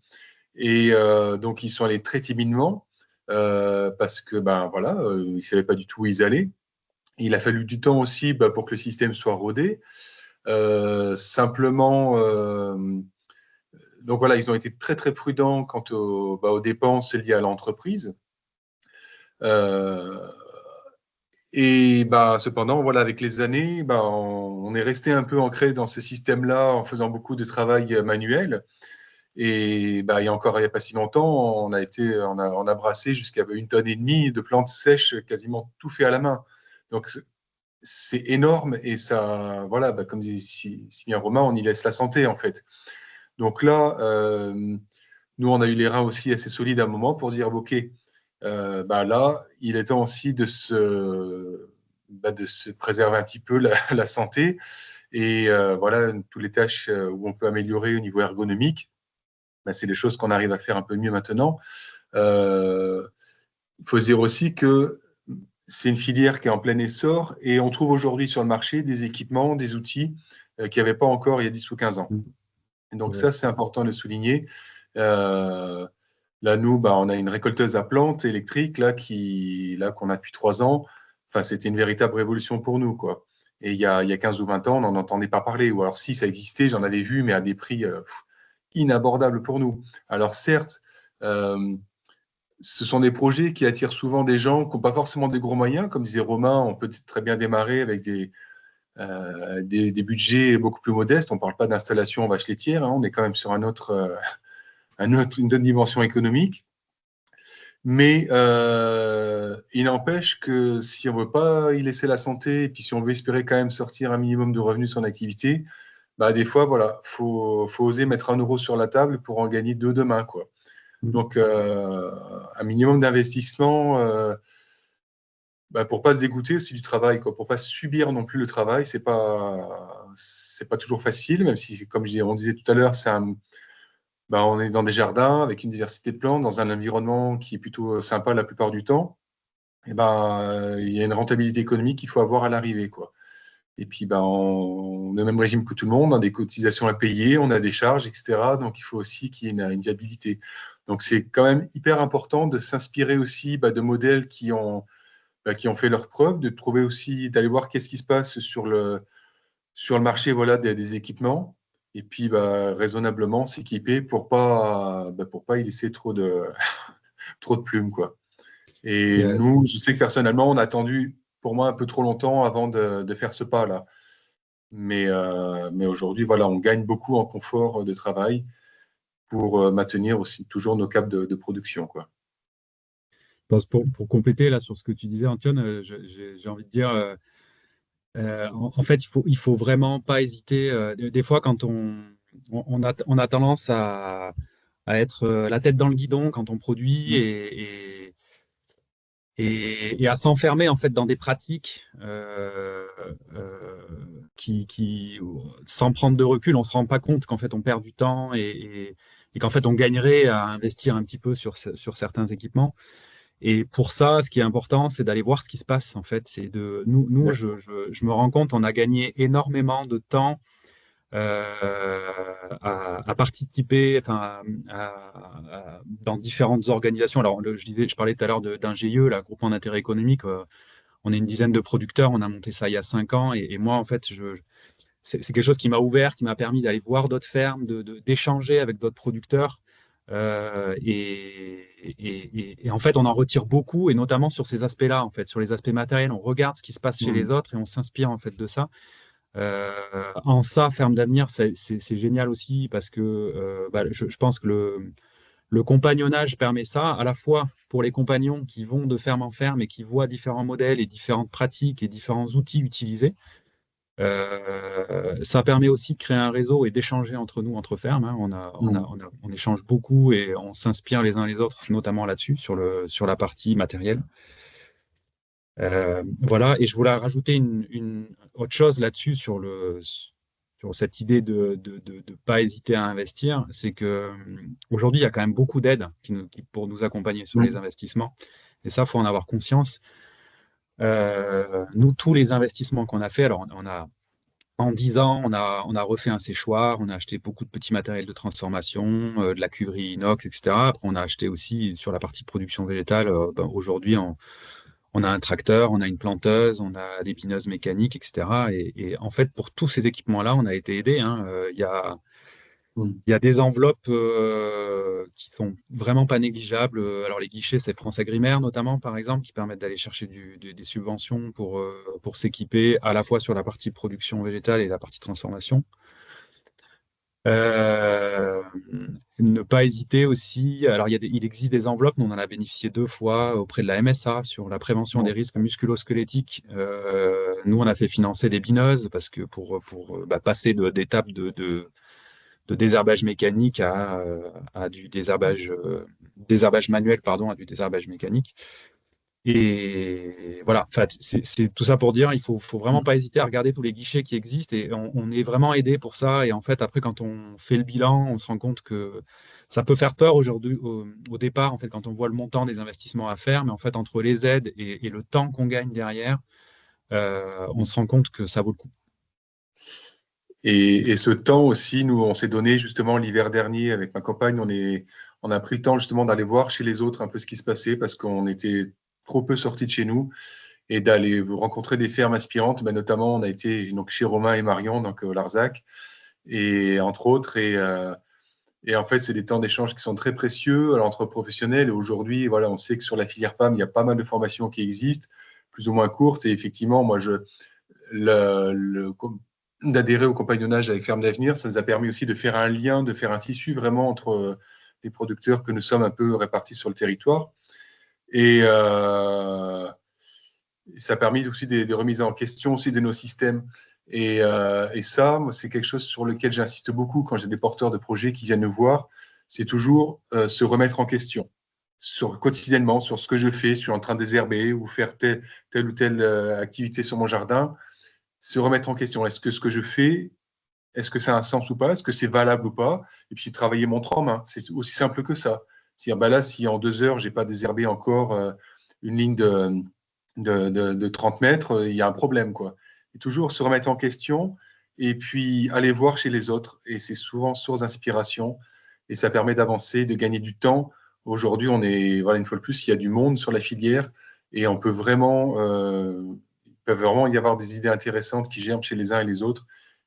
Et donc ils sont allés très timidement parce que ben voilà, ils savaient pas du tout où ils allaient. Il a fallu du temps aussi pour que le système soit rodé. Simplement, donc voilà, ils ont été très très prudents quant aux dépenses liées à l'entreprise. Et cependant, voilà, avec les années, on est resté un peu ancré dans ce système-là en faisant beaucoup de travail manuel. Et il n'y a pas si longtemps, on a brassé jusqu'à 1,5 tonne de plantes sèches, quasiment tout fait à la main. Donc c'est énorme, et ça, voilà, comme dit si bien Romain, on y laisse la santé en fait. Donc là, nous, on a eu les reins aussi assez solides à un moment pour dire, OK, là, il est temps aussi de se préserver un petit peu la santé. Et voilà, toutes les tâches où on peut améliorer au niveau ergonomique, c'est des choses qu'on arrive à faire un peu mieux maintenant. Il faut se dire aussi que c'est une filière qui est en plein essor, et on trouve aujourd'hui sur le marché des équipements, des outils qu'il n'y avait pas encore il y a 10 ou 15 ans. Et donc ça, c'est important de le souligner. Là, nous, on a une récolteuse à plantes électrique là qu'on a depuis 3 ans. Enfin, c'était une véritable révolution pour nous, quoi. Et il y a 15 ou 20 ans, on n'en entendait pas parler. Ou alors si ça existait, j'en avais vu, mais à des prix inabordables pour nous. Alors certes, ce sont des projets qui attirent souvent des gens qui n'ont pas forcément des gros moyens. Comme disait Romain, on peut très bien démarrer avec des budgets beaucoup plus modestes. On ne parle pas d'installation en vache laitière, hein. On est quand même sur une autre dimension économique. Mais il n'empêche que si on ne veut pas y laisser la santé, et puis si on veut espérer quand même sortir un minimum de revenus de son activité, des fois, voilà, faut oser mettre 1 euro sur la table pour en gagner 2 demain, quoi. Donc, un minimum d'investissement pour pas se dégoûter aussi du travail, quoi, pour pas subir non plus le travail. C'est pas toujours facile, même si, comme on disait tout à l'heure, on est dans des jardins avec une diversité de plantes, dans un environnement qui est plutôt sympa la plupart du temps. Et il y a une rentabilité économique qu'il faut avoir à l'arrivée, quoi. Et puis, on a le même régime que tout le monde, on a des cotisations à payer, on a des charges, etc. Donc, il faut aussi qu'il y ait une viabilité. Donc, c'est quand même hyper important de s'inspirer aussi de modèles qui ont fait leurs preuves, de trouver aussi, d'aller voir qu'est-ce qui se passe sur le marché voilà, des équipements, et puis raisonnablement s'équiper pour pas y laisser trop de, trop de plumes, quoi. Et nous, je sais que personnellement, on a attendu, pour moi, un peu trop longtemps avant de faire ce pas-là. Mais aujourd'hui, voilà, on gagne beaucoup en confort de travail pour maintenir aussi toujours nos caps de production, quoi. Pour compléter là sur ce que tu disais, Antoine, j'ai envie de dire, en fait, il faut vraiment pas hésiter. Des fois, quand on a tendance à être la tête dans le guidon quand on produit et à s'enfermer en fait dans des pratiques qui, sans prendre de recul, on se rend pas compte qu'en fait on perd du temps et qu'en fait on gagnerait à investir un petit peu sur certains équipements. Et pour ça, ce qui est important, c'est d'aller voir ce qui se passe en fait. C'est de nous je me rends compte, on a gagné énormément de temps à participer enfin, dans différentes organisations. Alors, je parlais tout à l'heure d'un GIE, là, groupement d'intérêt économique. On est une dizaine de producteurs. On a monté ça il y a 5 ans. Et moi, en fait, c'est quelque chose qui m'a ouvert, qui m'a permis d'aller voir d'autres fermes, d'échanger avec d'autres producteurs. Et en fait, on en retire beaucoup, et notamment sur ces aspects-là, en fait, sur les aspects matériels. On regarde ce qui se passe chez les autres et on s'inspire en fait de ça. En ça, Ferme d'Avenir, c'est génial aussi parce que je pense que le compagnonnage permet ça, à la fois pour les compagnons qui vont de ferme en ferme et qui voient différents modèles et différentes pratiques et différents outils utilisés. Ça permet aussi de créer un réseau et d'échanger entre nous, entre fermes, hein. On échange beaucoup et on s'inspire les uns les autres, notamment là-dessus, sur la partie matérielle. Voilà, et je voulais rajouter une autre chose là-dessus sur cette idée de ne pas hésiter à investir, c'est que aujourd'hui il y a quand même beaucoup d'aides pour nous accompagner sur les investissements, et ça, il faut en avoir conscience. Nous, tous les investissements qu'on a fait, alors en 10 ans, on a refait un séchoir, on a acheté beaucoup de petits matériels de transformation, de la cuverie inox, etc. Après, on a acheté aussi sur la partie production végétale, aujourd'hui, on a un tracteur, on a une planteuse, on a des bineuses mécaniques, etc. Et en fait, pour tous ces équipements-là, on a été aidés, hein. Il y a des enveloppes qui sont vraiment pas négligeables. Alors, les guichets, c'est France Agrimaire, notamment, par exemple, qui permettent d'aller chercher des subventions pour s'équiper à la fois sur la partie production végétale et la partie transformation. Ne pas hésiter aussi. Alors, il existe des enveloppes, nous on en a bénéficié 2 fois auprès de la MSA sur la prévention des risques musculo-squelettiques. Nous, on a fait financer des bineuses parce que pour passer d'étapes de désherbage mécanique à du désherbage manuel, pardon, à du désherbage mécanique. Et voilà, c'est tout ça pour dire, il faut vraiment pas hésiter à regarder tous les guichets qui existent, et on est vraiment aidé pour ça. Et en fait, après, quand on fait le bilan, on se rend compte que ça peut faire peur aujourd'hui au départ, en fait, quand on voit le montant des investissements à faire, mais en fait, entre les aides et le temps qu'on gagne derrière, on se rend compte que ça vaut le coup. Et ce temps aussi, nous, on s'est donné justement l'hiver dernier avec ma compagne, on a pris le temps justement d'aller voir chez les autres un peu ce qui se passait parce qu'on était trop peu sortis de chez nous, et d'aller rencontrer des fermes aspirantes. Notamment, on a été donc chez Romain et Marion, donc au Larzac, et entre autres. Et en fait, c'est des temps d'échange qui sont très précieux entre professionnels. Et aujourd'hui, voilà, on sait que sur la filière PAM, il y a pas mal de formations qui existent, plus ou moins courtes. Et effectivement, moi, d'adhérer au compagnonnage avec Ferme d'Avenir, ça nous a permis aussi de faire un lien, de faire un tissu vraiment entre les producteurs que nous sommes un peu répartis sur le territoire. Et ça a permis aussi des remises en question aussi de nos systèmes. Et ça, moi, c'est quelque chose sur lequel j'insiste beaucoup quand j'ai des porteurs de projets qui viennent me voir. C'est toujours se remettre en question quotidiennement sur ce que je fais, si je suis en train de désherber ou faire telle ou telle activité sur mon jardin. Se remettre en question. Est-ce que ce que je fais, est-ce que ça a un sens ou pas? Est-ce que c'est valable ou pas? Et puis travailler mon trauma, hein. C'est aussi simple que ça. Là, si en 2 heures, je n'ai pas désherbé encore une ligne de 30 mètres, il y a un problème, quoi. Et toujours se remettre en question et puis aller voir chez les autres. Et c'est souvent source d'inspiration. et ça permet d'avancer, de gagner du temps. Aujourd'hui, voilà, une fois de plus, il y a du monde sur la filière et on peut vraiment, il peut vraiment y avoir des idées intéressantes qui germent chez les uns et les autres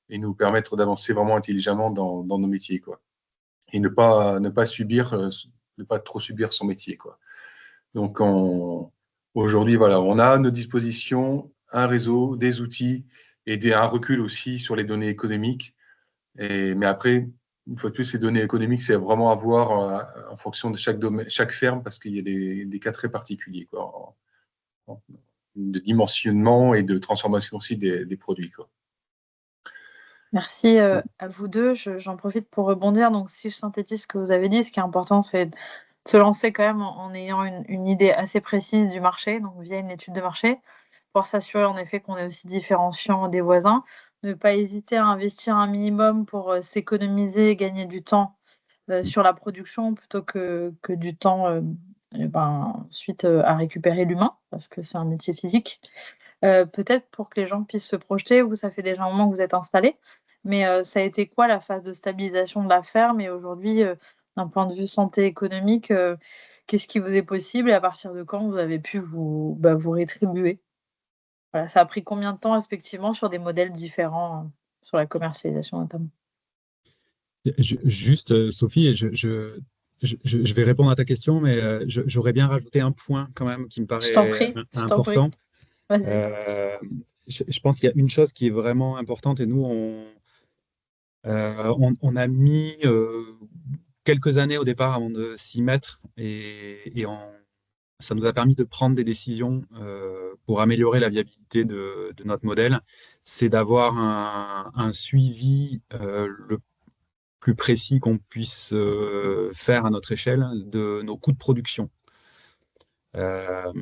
et nous permettre d'avancer vraiment intelligemment dans nos métiers, quoi. Et ne pas subir, ne pas trop subir son métier, quoi. Donc, aujourd'hui, voilà, on a à nos dispositions un réseau, des outils et un recul aussi sur les données économiques. Mais après, une fois de plus, ces données économiques, c'est vraiment à voir en fonction de chaque domaine, chaque ferme, parce qu'il y a des cas très particuliers, quoi, de dimensionnement et de transformation aussi des produits, quoi. Merci à vous deux. J'en profite pour rebondir. Donc, si je synthétise ce que vous avez dit, ce qui est important, c'est de se lancer quand même en ayant une idée assez précise du marché, donc via une étude de marché, pour s'assurer en effet qu'on est aussi différenciant des voisins. Ne pas hésiter à investir un minimum pour s'économiser et gagner du temps sur la production plutôt que du temps ensuite à récupérer l'humain, parce que c'est un métier physique. Peut-être pour que les gens puissent se projeter, vous, ça fait déjà un moment que vous êtes installés, mais ça a été quoi la phase de stabilisation de la ferme? Et aujourd'hui, d'un point de vue santé économique, qu'est-ce qui vous est possible et à partir de quand vous avez pu vous rétribuer? Voilà, ça a pris combien de temps respectivement sur des modèles différents, sur la commercialisation notamment? Juste, Sophie, je vais répondre à ta question, mais j'aurais bien rajouté un point quand même qui me Je t'en paraît prie, je t'en prie. important. Vas-y. Je pense qu'il y a une chose qui est vraiment importante et nous, on a mis quelques années au départ avant de s'y mettre ça nous a permis de prendre des décisions pour améliorer la viabilité de notre modèle. C'est d'avoir un suivi le plus précis qu'on puisse faire à notre échelle de nos coûts de production. Alors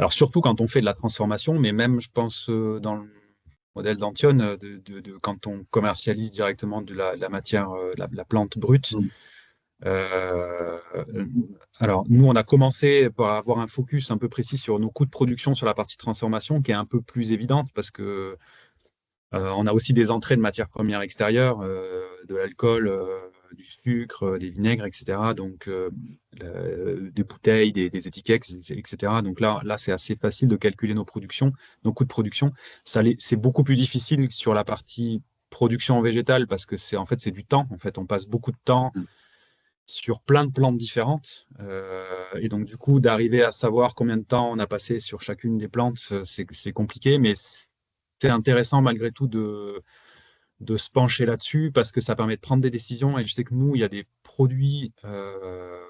surtout quand on fait de la transformation, mais même je pense dans le modèle d'Antion, quand on commercialise directement de la matière, la plante brute. Euh, alors nous, on a commencé par avoir un focus un peu précis sur nos coûts de production sur la partie transformation, qui est un peu plus évidente parce que on a aussi des entrées de matières premières extérieures, de l'alcool, du sucre, des vinaigres, etc. Donc, des bouteilles, des étiquettes, etc. Donc là c'est assez facile de calculer nos productions, nos coûts de production. C'est beaucoup plus difficile sur la partie production végétale parce que c'est en fait c'est du temps. En fait, on passe beaucoup de temps sur plein de plantes différentes. Et donc, du coup, d'arriver à savoir combien de temps on a passé sur chacune des plantes, c'est compliqué, mais c'est intéressant malgré tout de se pencher là-dessus parce que ça permet de prendre des décisions. Et je sais que nous, il y a des produits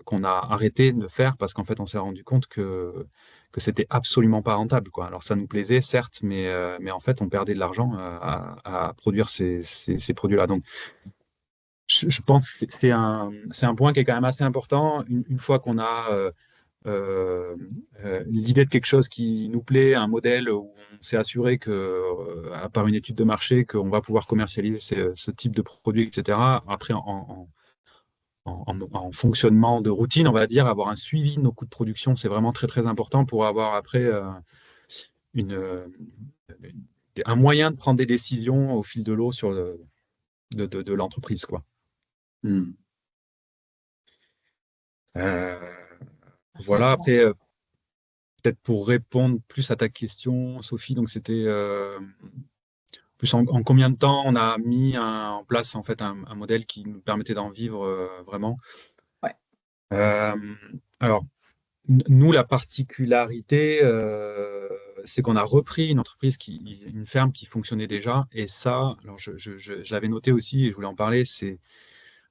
qu'on a arrêté de faire parce qu'en fait, on s'est rendu compte que c'était absolument pas rentable, quoi. Alors, ça nous plaisait, certes, mais en fait, on perdait de l'argent à produire ces produits-là. Donc, je pense que c'est un point qui est quand même assez important. Une fois qu'on a euh, l'idée de quelque chose qui nous plaît, un modèle où on s'est assuré que, à part une étude de marché, qu'on va pouvoir commercialiser ce type de produit, etc. Après, en fonctionnement de routine, on va dire, avoir un suivi de nos coûts de production, c'est vraiment très très important pour avoir après une, euh, un moyen de prendre des décisions au fil de l'eau sur de l'entreprise, quoi. Mm. Euh, Merci. voilà, après, peut-être pour répondre plus à ta question, Sophie, donc c'était plus en combien de temps on a mis en place en fait un modèle qui nous permettait d'en vivre vraiment. Ouais. Euh, alors, nous, la particularité, c'est qu'on a repris une ferme qui fonctionnait déjà, et ça, alors je l'avais noté aussi et je voulais en parler,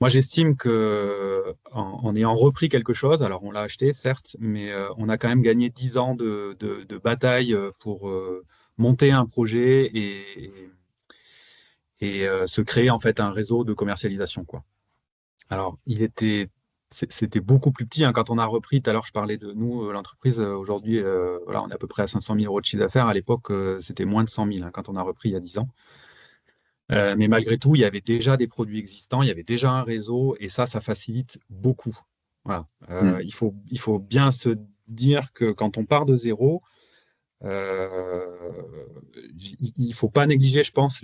moi, j'estime que en ayant repris quelque chose, alors on l'a acheté, certes, mais on a quand même gagné 10 ans de bataille pour monter un projet et se créer en fait un réseau de commercialisation, quoi. Alors, c'était beaucoup plus petit hein, quand on a repris. Tout à l'heure, je parlais de nous, l'entreprise. Aujourd'hui, voilà, on est à peu près à 500 000 euros de chiffre d'affaires. À l'époque, c'était moins de 100 000 hein, quand on a repris il y a 10 ans. Mais malgré tout, il y avait déjà des produits existants, il y avait déjà un réseau, et ça facilite beaucoup. Voilà. Mm. Il faut bien se dire que quand on part de zéro, il ne faut pas négliger, je pense,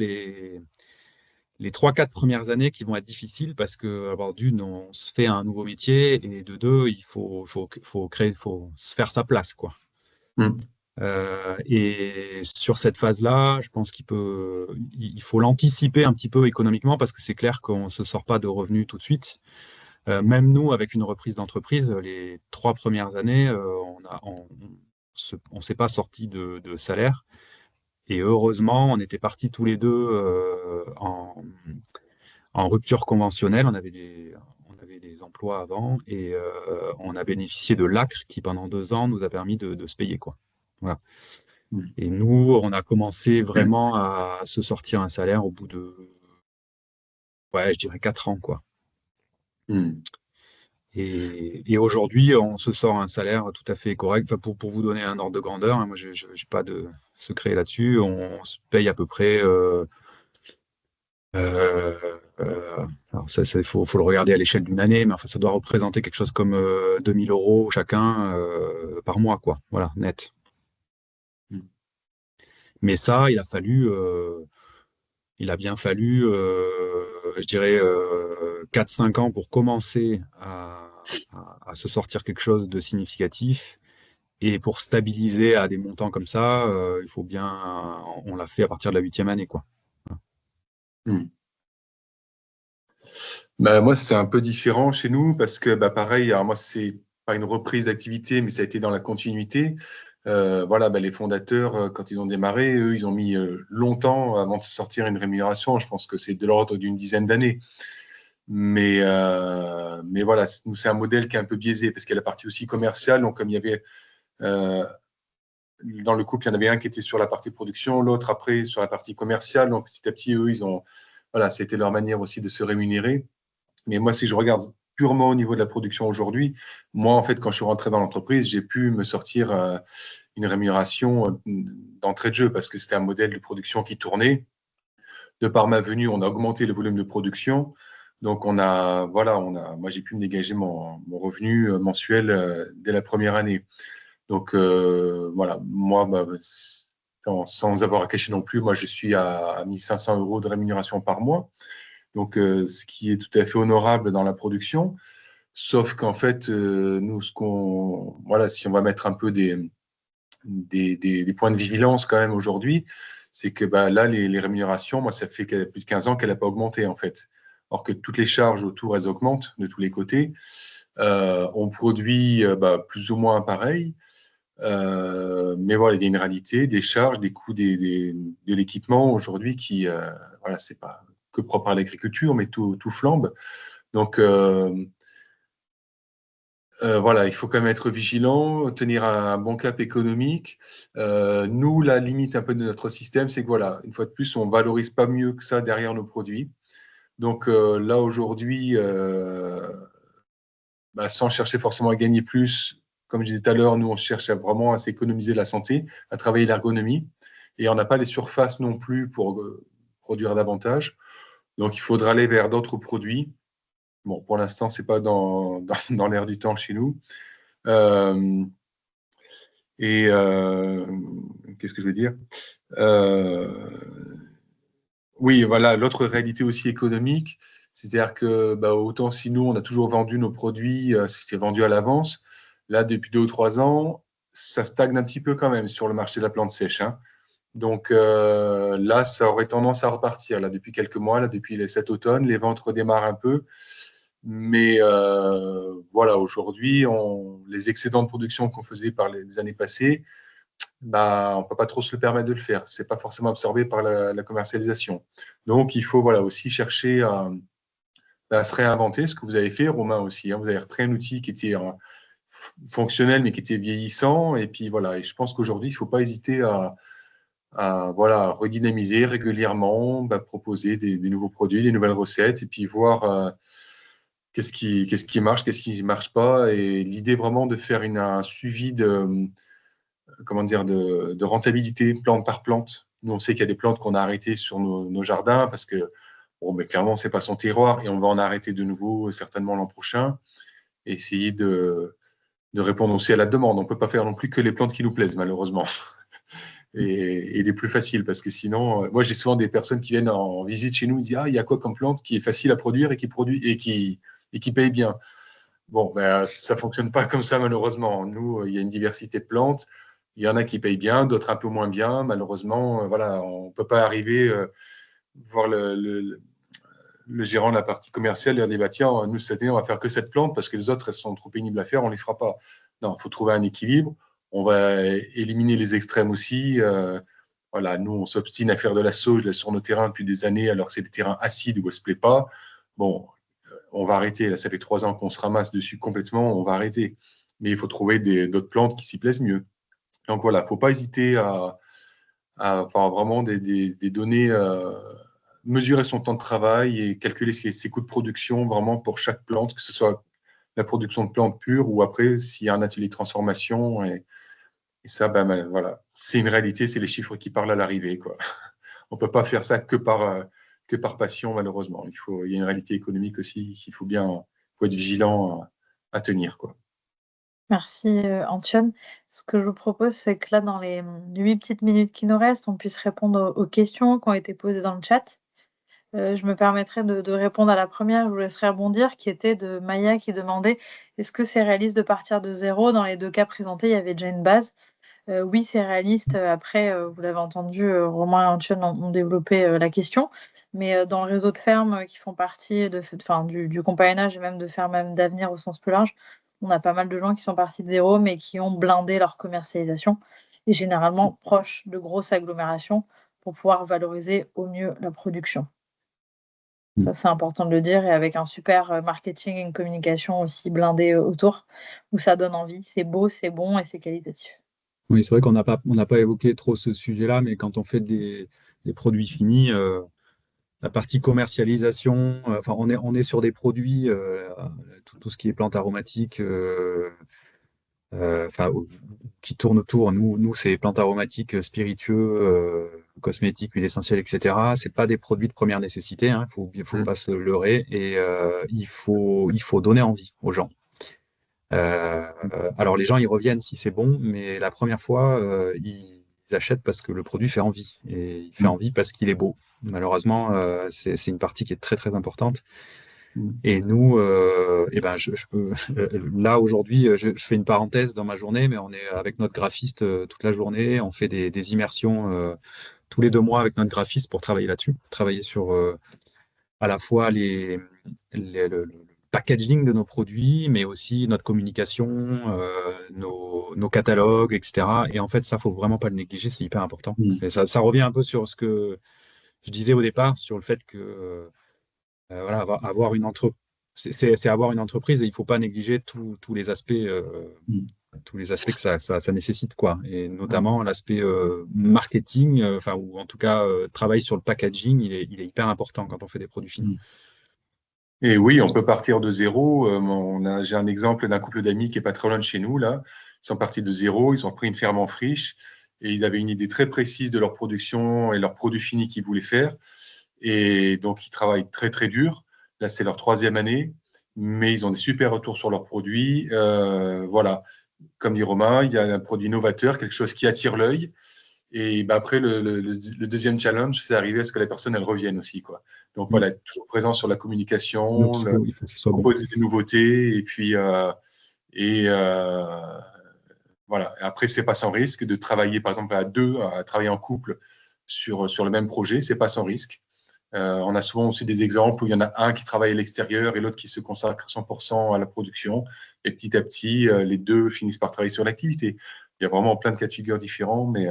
les 3-4 premières années qui vont être difficiles parce que, alors, d'une, on se fait un nouveau métier et de deux, il faut se faire sa place, quoi. Mm. Et sur cette phase-là, je pense il faut l'anticiper un petit peu économiquement parce que c'est clair qu'on ne se sort pas de revenus tout de suite. Même nous, avec une reprise d'entreprise, les 3 premières années, on s'est pas sorti de salaire. Et heureusement, on était partis tous les deux en rupture conventionnelle. On avait des emplois avant et on a bénéficié de l'ACRE qui, pendant 2 ans, nous a permis de se payer, quoi. Voilà. Mm. Et nous, on a commencé vraiment à se sortir un salaire au bout de, ouais, je dirais 4 ans, quoi. Mm. Et aujourd'hui, on se sort un salaire tout à fait correct. Enfin, pour vous donner un ordre de grandeur, hein, moi, je n'ai pas de secret là-dessus. On se paye à peu près. Euh, alors ça, faut le regarder à l'échelle d'une année, mais enfin, ça doit représenter quelque chose comme 2000 euros chacun par mois, quoi. Voilà, net. Mm. Mais ça, il a bien fallu, je dirais, 4-5 ans pour commencer à se sortir quelque chose de significatif. Et pour stabiliser à des montants comme ça, on l'a fait à partir de la 8e année, quoi. Voilà. Mm. Bah, moi, c'est un peu différent chez nous parce que, bah, pareil, alors moi, c'est pas une reprise d'activité, mais ça a été dans la continuité. Voilà, bah, les fondateurs, quand ils ont démarré, eux, ils ont mis longtemps avant de sortir une rémunération. Je pense que c'est de l'ordre d'une dizaine d'années. Mais voilà, nous, c'est un modèle qui est un peu biaisé parce qu'il y a la partie aussi commerciale. Donc, comme il y avait euh, dans le couple, il y en avait un qui était sur la partie production, l'autre après sur la partie commerciale. Donc, petit à petit, eux, voilà, c'était leur manière aussi de se rémunérer. Mais moi, si je regarde purement au niveau de la production aujourd'hui, moi, en fait, quand je suis rentré dans l'entreprise, j'ai pu me sortir une rémunération d'entrée de jeu parce que c'était un modèle de production qui tournait. De par ma venue, on a augmenté le volume de production. Donc, moi, j'ai pu me dégager mon revenu mensuel dès la première année. Donc, voilà, moi, bah, sans avoir à cacher non plus, moi, je suis à 1500 euros de rémunération par mois. Donc, ce qui est tout à fait honorable dans la production. Sauf qu'en fait, nous, voilà, si on va mettre un peu des points de vigilance quand même aujourd'hui, c'est que bah, là, les rémunérations, moi, ça fait plus de 15 ans qu'elle n'a pas augmenté, en fait. Alors que toutes les charges autour, elles augmentent de tous les côtés. On produit bah, plus ou moins pareil. Mais voilà, il y a une réalité, des charges, des coûts de l'équipement aujourd'hui qui, voilà, c'est pas que propre à l'agriculture, mais tout flambe. Donc, voilà, il faut quand même être vigilant, tenir un bon cap économique. Nous, la limite un peu de notre système, c'est que voilà, une fois de plus, on valorise pas mieux que ça derrière nos produits. Donc là, aujourd'hui, bah, sans chercher forcément à gagner plus, comme je disais tout à l'heure, nous, on cherche vraiment à s'économiser la santé, à travailler l'ergonomie. Et on n'a pas les surfaces non plus pour produire davantage. Donc, il faudra aller vers d'autres produits. Bon, pour l'instant, ce n'est pas dans l'air du temps chez nous. Euh, et qu'est-ce que je veux dire Oui, voilà, l'autre réalité aussi économique, c'est-à-dire que bah, autant si nous, on a toujours vendu nos produits, c'était vendu à l'avance. Là, depuis 2 ou 3 ans, ça stagne un petit peu quand même sur le marché de la plante sèche, hein. Donc là, ça aurait tendance à repartir. Là, depuis quelques mois, là, depuis cet automne, les ventes redémarrent un peu. Mais voilà, aujourd'hui, les excédents de production qu'on faisait par les années passées, bah, on ne peut pas trop se le permettre de le faire. Ce n'est pas forcément absorbé par la commercialisation. Donc, il faut voilà, aussi chercher à se réinventer, ce que vous avez fait, Romain, aussi, hein. Vous avez repris un outil qui était fonctionnel, mais qui était vieillissant. Et puis voilà, et je pense qu'aujourd'hui, il ne faut pas hésiter à voilà, redynamiser régulièrement, bah, proposer des nouveaux produits, des nouvelles recettes, et puis voir qu'est-ce qui marche, qu'est-ce qui ne marche pas. Et l'idée vraiment de faire un suivi comment dire, de rentabilité plante par plante. Nous, on sait qu'il y a des plantes qu'on a arrêtées sur nos jardins parce que, bon, mais clairement, ce n'est pas son terroir et on va en arrêter de nouveau certainement l'an prochain. Et essayer de répondre aussi à la demande. On ne peut pas faire non plus que les plantes qui nous plaisent, malheureusement. et les plus faciles. Parce que sinon, moi, j'ai souvent des personnes qui viennent en visite chez nous et disent « Ah, il y a quoi comme plante qui est facile à produire et qui paye bien ?» Bon, ben, ça ne fonctionne pas comme ça, malheureusement. Nous, il y a une diversité de plantes. Il y en a qui payent bien, d'autres un peu moins bien. Malheureusement, voilà, on ne peut pas arriver voir le gérant de la partie commerciale et leur dire bah, tiens, nous, cette année, on va faire que cette plante parce que les autres, elles sont trop pénibles à faire, on ne les fera pas. Non, il faut trouver un équilibre. On va éliminer les extrêmes aussi. Voilà, nous, on s'obstine à faire de la sauge là, sur nos terrains depuis des années, alors que c'est des terrains acides où elle ne se plaît pas. Bon, on va arrêter. Là, ça fait 3 ans qu'on se ramasse dessus complètement, on va arrêter. Mais il faut trouver d'autres plantes qui s'y plaisent mieux. Donc voilà, il ne faut pas hésiter enfin, vraiment des données, mesurer son temps de travail et calculer ses coûts de production vraiment pour chaque plante, que ce soit la production de plantes pures ou après s'il y a un atelier de transformation. Et ça, ben, voilà, c'est une réalité, c'est les chiffres qui parlent à l'arrivée, quoi. On ne peut pas faire ça que par passion, malheureusement. Il y a une réalité économique aussi, il faut être vigilant à tenir, quoi. Merci Antoine. Ce que je vous propose, c'est que là, dans les 8 petites minutes qui nous restent, on puisse répondre aux questions qui ont été posées dans le chat. Je me permettrai de répondre à la première, je vous laisserai rebondir, qui était de Maya qui demandait est-ce que c'est réaliste de partir de zéro? Dans les 2 cas présentés, il y avait déjà une base. Oui, c'est réaliste. Après, vous l'avez entendu, Romain et Antoine ont développé la question. Mais dans le réseau de fermes qui font partie du compagnonnage et même de fermes même d'avenir au sens plus large, on a pas mal de gens qui sont partis de zéro, mais qui ont blindé leur commercialisation et généralement proches de grosses agglomérations pour pouvoir valoriser au mieux la production. Ça, c'est important de le dire, et avec un super marketing et une communication aussi blindée autour, où ça donne envie. C'est beau, c'est bon et c'est qualitatif. Oui, c'est vrai qu'on n'a pas évoqué trop ce sujet-là, mais quand on fait des produits finis, la partie commercialisation, enfin, on est sur des produits, tout ce qui est plantes aromatiques, enfin, qui tournent autour. Nous c'est plantes aromatiques, spiritueux, cosmétiques, huiles essentielles, etc. C'est pas des produits de première nécessité, hein, il faut pas se leurrer, et il faut donner envie aux gens. Alors les gens ils reviennent si c'est bon, mais la première fois ils achètent parce que le produit fait envie, et il fait envie parce qu'il est beau. Malheureusement, c'est une partie qui est très très importante. Et nous, eh ben, je peux là aujourd'hui, je fais une parenthèse dans ma journée, mais on est avec notre graphiste toute la journée. On fait des immersions tous les 2 mois avec notre graphiste pour travailler là-dessus, travailler sur à la fois le packaging de nos produits, mais aussi notre communication, nos catalogues, etc. Et en fait, ça, faut vraiment pas le négliger, c'est hyper important. Et ça revient un peu sur ce que je disais au départ, sur le fait que voilà, avoir une entreprise, c'est avoir une entreprise, et il faut pas négliger tous les aspects. Tous les aspects que ça nécessite, quoi. Et notamment l'aspect marketing, enfin, ou en tout cas travail sur le packaging, il est hyper important quand on fait des produits finis. Et oui, on peut partir de zéro. J'ai un exemple d'un couple d'amis qui est pas très loin de chez nous, là. Ils sont partis de zéro, ils ont pris une ferme en friche et ils avaient une idée très précise de leur production et leurs produits finis qu'ils voulaient faire. Et donc, ils travaillent très, très dur. Là, c'est leur 3e année, mais ils ont des super retours sur leurs produits. Voilà. Comme dit Romain, il y a un produit novateur, quelque chose qui attire l'œil. Et ben après, le deuxième challenge, c'est arriver à ce que la personne, elle revienne aussi, quoi. Donc voilà, être toujours présent sur la communication, Donc il faut que ce soit bon. proposer des nouveautés, et puis voilà. Et après, c'est pas sans risque de travailler, par exemple, à 2, à travailler en couple sur le même projet, c'est pas sans risque. On a souvent aussi des exemples où il y en a un qui travaille à l'extérieur et l'autre qui se consacre 100% à la production. Et petit à petit, les deux finissent par travailler sur l'activité. Il y a vraiment plein de cas de figure différents, mais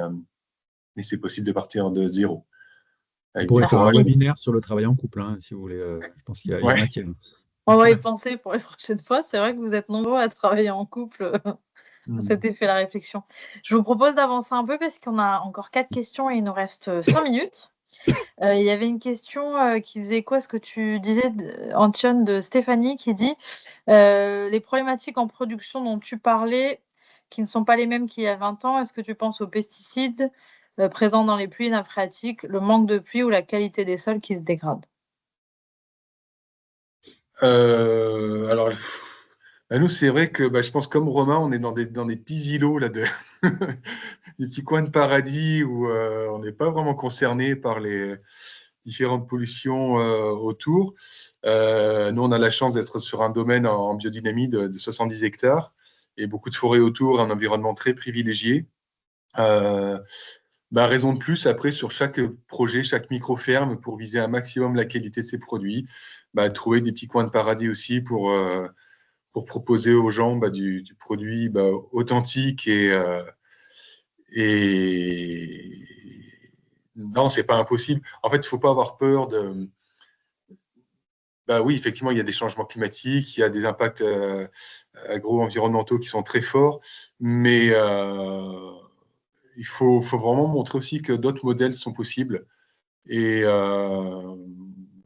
c'est possible de partir de zéro. On pourrait faire un webinaire sur le travail en couple, hein, si vous voulez. Je pense qu'il y a matière. On va y penser pour les prochaines fois. C'est vrai que vous êtes nombreux à travailler en couple. On s'était fait la réflexion. Je vous propose d'avancer un peu parce qu'on a encore 4 questions et il nous reste 5 minutes. Il y avait une question qui faisait quoi, ce que tu disais, Antoine, de Stéphanie, qui dit les problématiques en production dont tu parlais, qui ne sont pas les mêmes qu'il y a 20 ans, est-ce que tu penses aux pesticides présents dans les pluies, nappes phréatiques, le manque de pluie ou la qualité des sols qui se dégrade? Alors, Nous, c'est vrai que je pense comme Romain, on est dans des petits îlots là, des petits coins de paradis où on n'est pas vraiment concerné par les différentes pollutions autour. Nous, on a la chance d'être sur un domaine en biodynamie de 70 hectares et beaucoup de forêts autour, un environnement très privilégié. Raison de plus, après, sur chaque projet, chaque micro-ferme, pour viser un maximum la qualité de ses produits, trouver des petits coins de paradis aussi pour proposer aux gens du produit authentique et non, c'est pas impossible. En fait, il ne faut pas avoir peur de. Oui, effectivement, il y a des changements climatiques, il y a des impacts agro-environnementaux qui sont très forts, mais il faut vraiment montrer aussi que d'autres modèles sont possibles. Et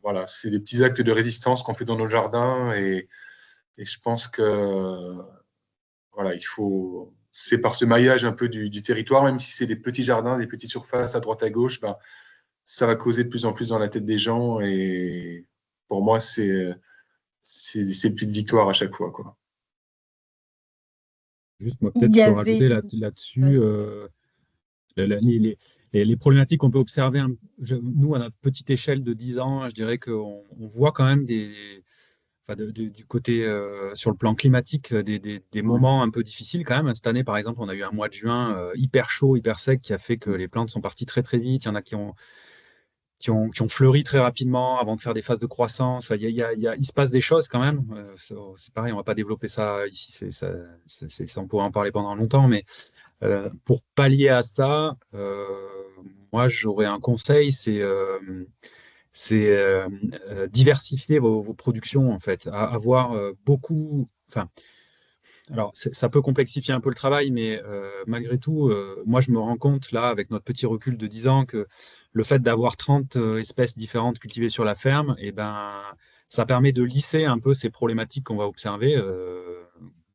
voilà, c'est des petits actes de résistance qu'on fait dans nos jardins et je pense que voilà, c'est par ce maillage un peu du territoire, même si c'est des petits jardins, des petites surfaces à droite à gauche, ça va causer de plus en plus dans la tête des gens. Et pour moi, c'est une petite victoire à chaque fois, quoi. Juste, moi, Il peut-être, y je peux avait... rajouter là-dessus. Vas-y. Les problématiques qu'on peut observer, nous, à notre petite échelle de 10 ans, je dirais qu'on voit quand même du côté sur le plan climatique, des moments un peu difficiles quand même. Cette année, par exemple, on a eu un mois de juin hyper chaud, hyper sec, qui a fait que les plantes sont parties très très vite. Il y en a qui ont fleuri très rapidement avant de faire des phases de croissance. Enfin, il se passe des choses quand même. C'est pareil, on ne va pas développer ça ici. On pourrait en parler pendant longtemps, mais pour pallier à ça, moi, j'aurais un conseil, c'est diversifier vos productions, en fait. Avoir beaucoup. Enfin, alors, ça peut complexifier un peu le travail, mais malgré tout, moi, je me rends compte, là, avec notre petit recul de 10 ans, que le fait d'avoir 30 espèces différentes cultivées sur la ferme, eh ben, ça permet de lisser un peu ces problématiques qu'on va observer,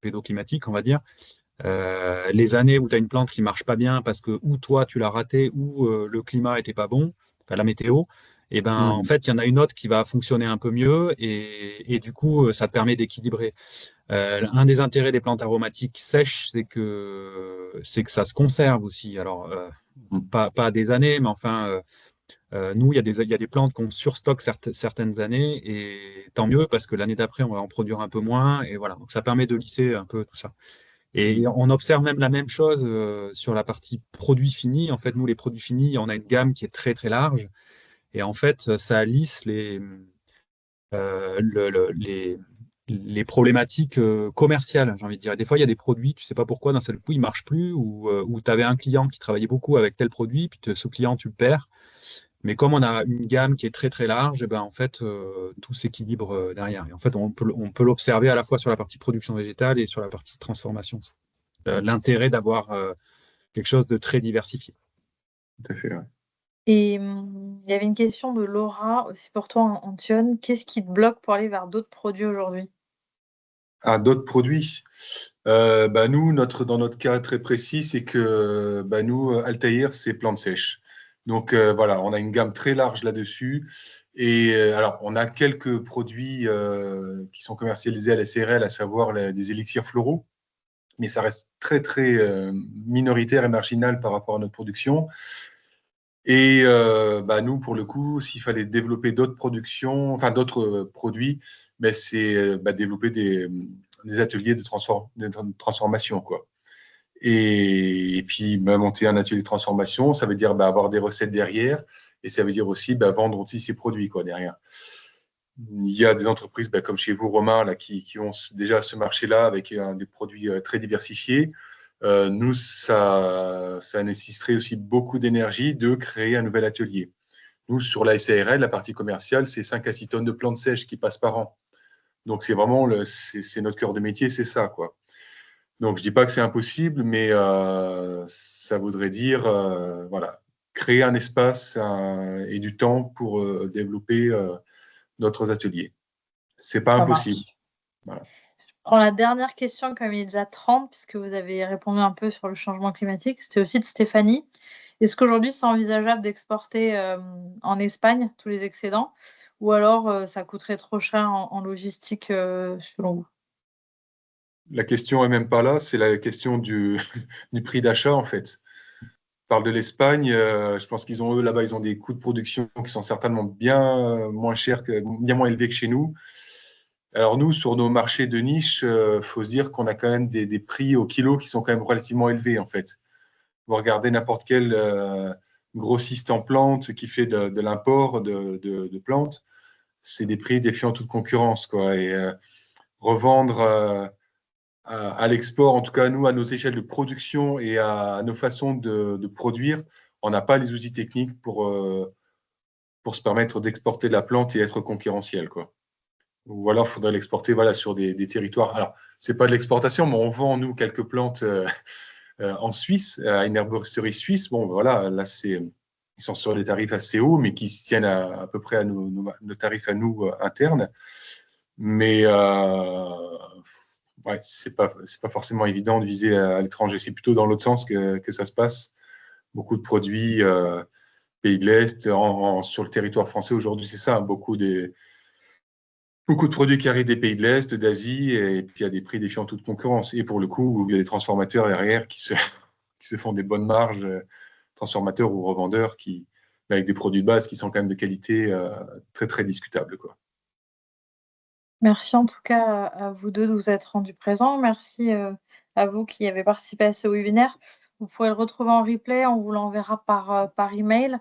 pédoclimatiques, on va dire. Les années où tu as une plante qui marche pas bien parce que ou toi tu l'as raté ou le climat était pas bon, enfin, la météo, et ben en Mmh. fait il y en a une autre qui va fonctionner un peu mieux et du coup ça te permet d'équilibrer. Un des intérêts des plantes aromatiques sèches, c'est que ça se conserve aussi. Alors pas des années, mais enfin nous il y a des plantes qu'on surstocke certaines années et tant mieux parce que l'année d'après on va en produire un peu moins et voilà. Donc ça permet de lisser un peu tout ça. Et on observe même la même chose sur la partie produits finis. En fait, nous, les produits finis, on a une gamme qui est très, très large. Et en fait, ça lisse les problématiques commerciales, j'ai envie de dire. Et des fois, il y a des produits, tu ne sais pas pourquoi, d'un seul coup, ils ne marchent plus, ou tu avais un client qui travaillait beaucoup avec tel produit, puis ce client, tu le perds. Mais comme on a une gamme qui est très, très large, eh ben, en fait, tout s'équilibre derrière. Et en fait, on peut l'observer à la fois sur la partie production végétale et sur la partie transformation. L'intérêt d'avoir quelque chose de très diversifié. Tout à fait, ouais. Et il y avait une question de Laura aussi pour toi, Antoine. Qu'est-ce qui te bloque pour aller vers d'autres produits aujourd'hui? D'autres produits. Nous, dans notre cas très précis, c'est que nous, Altaïr, c'est plantes sèches. Donc voilà, on a une gamme très large là-dessus. Et alors, on a quelques produits qui sont commercialisés à la SARL, à savoir des élixirs floraux, mais ça reste très très minoritaire et marginal par rapport à notre production. Et nous, pour le coup, s'il fallait développer d'autres productions, enfin d'autres produits, c'est développer des ateliers de transformation, quoi. Et puis, monter un atelier de transformation, ça veut dire avoir des recettes derrière, et ça veut dire aussi vendre aussi ces produits, quoi, derrière. Il y a des entreprises comme chez vous, Romain, là, qui ont déjà ce marché-là avec des produits très diversifiés. Nous, ça nécessiterait aussi beaucoup d'énergie de créer un nouvel atelier. Nous, sur la SARL, la partie commerciale, c'est 5 à 6 tonnes de plantes sèches qui passent par an. Donc, c'est vraiment c'est notre cœur de métier, c'est ça, quoi. Donc, je dis pas que c'est impossible, mais ça voudrait dire, voilà, créer un espace et du temps pour développer d'autres ateliers. C'est pas Ça impossible. marche. Voilà. Je prends la dernière question, comme il est déjà 30, puisque vous avez répondu un peu sur le changement climatique. C'était aussi de Stéphanie. Est-ce qu'aujourd'hui, c'est envisageable d'exporter en Espagne tous les excédents, ou alors ça coûterait trop cher en logistique selon vous? La question n'est même pas là, c'est la question du, du prix d'achat, en fait. On parle de l'Espagne, je pense qu'ils ont, eux, là-bas, ils ont des coûts de production qui sont certainement bien moins chers, bien moins élevés que chez nous. Alors nous, sur nos marchés de niche, faut se dire qu'on a quand même des prix au kilo qui sont quand même relativement élevés, en fait. Vous regardez n'importe quel grossiste en plantes qui fait de l'import de plantes, c'est des prix défiant toute concurrence, quoi. Et revendre à l'export, en tout cas nous, à nos échelles de production et à nos façons de produire, on n'a pas les outils techniques pour se permettre d'exporter de la plante et être concurrentiel, quoi. Ou alors, il faudrait l'exporter voilà, sur des territoires. Alors, ce n'est pas de l'exportation, mais on vend, nous, quelques plantes en Suisse, à une herboristerie suisse. Bon, voilà, là, ils sont sur des tarifs assez hauts, mais qui se tiennent à peu près à nos tarifs à nous internes. Mais ouais, c'est pas forcément évident de viser à l'étranger. C'est plutôt dans l'autre sens que ça se passe. Beaucoup de produits pays de l'Est, sur le territoire français aujourd'hui, c'est ça, beaucoup de produits qui arrivent des pays de l'Est, d'Asie, et puis à des prix défiant toute concurrence. Et pour le coup, il y a des transformateurs derrière qui se font des bonnes marges, transformateurs ou revendeurs, avec des produits de base qui sont quand même de qualité très, très discutable, quoi. Merci en tout cas à vous deux de vous être rendus présents. Merci à vous qui avez participé à ce webinaire. Vous pourrez le retrouver en replay, on vous l'enverra par email.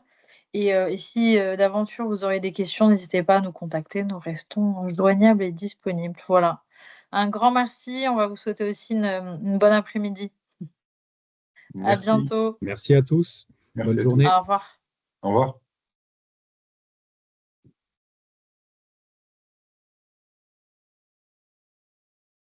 Et si d'aventure vous aurez des questions, n'hésitez pas à nous contacter. Nous restons joignables et disponibles. Voilà. Un grand merci. On va vous souhaiter aussi une bonne après-midi. À Merci. bientôt. Merci à tous. Merci Bonne à tous. journée. Au revoir. Au revoir.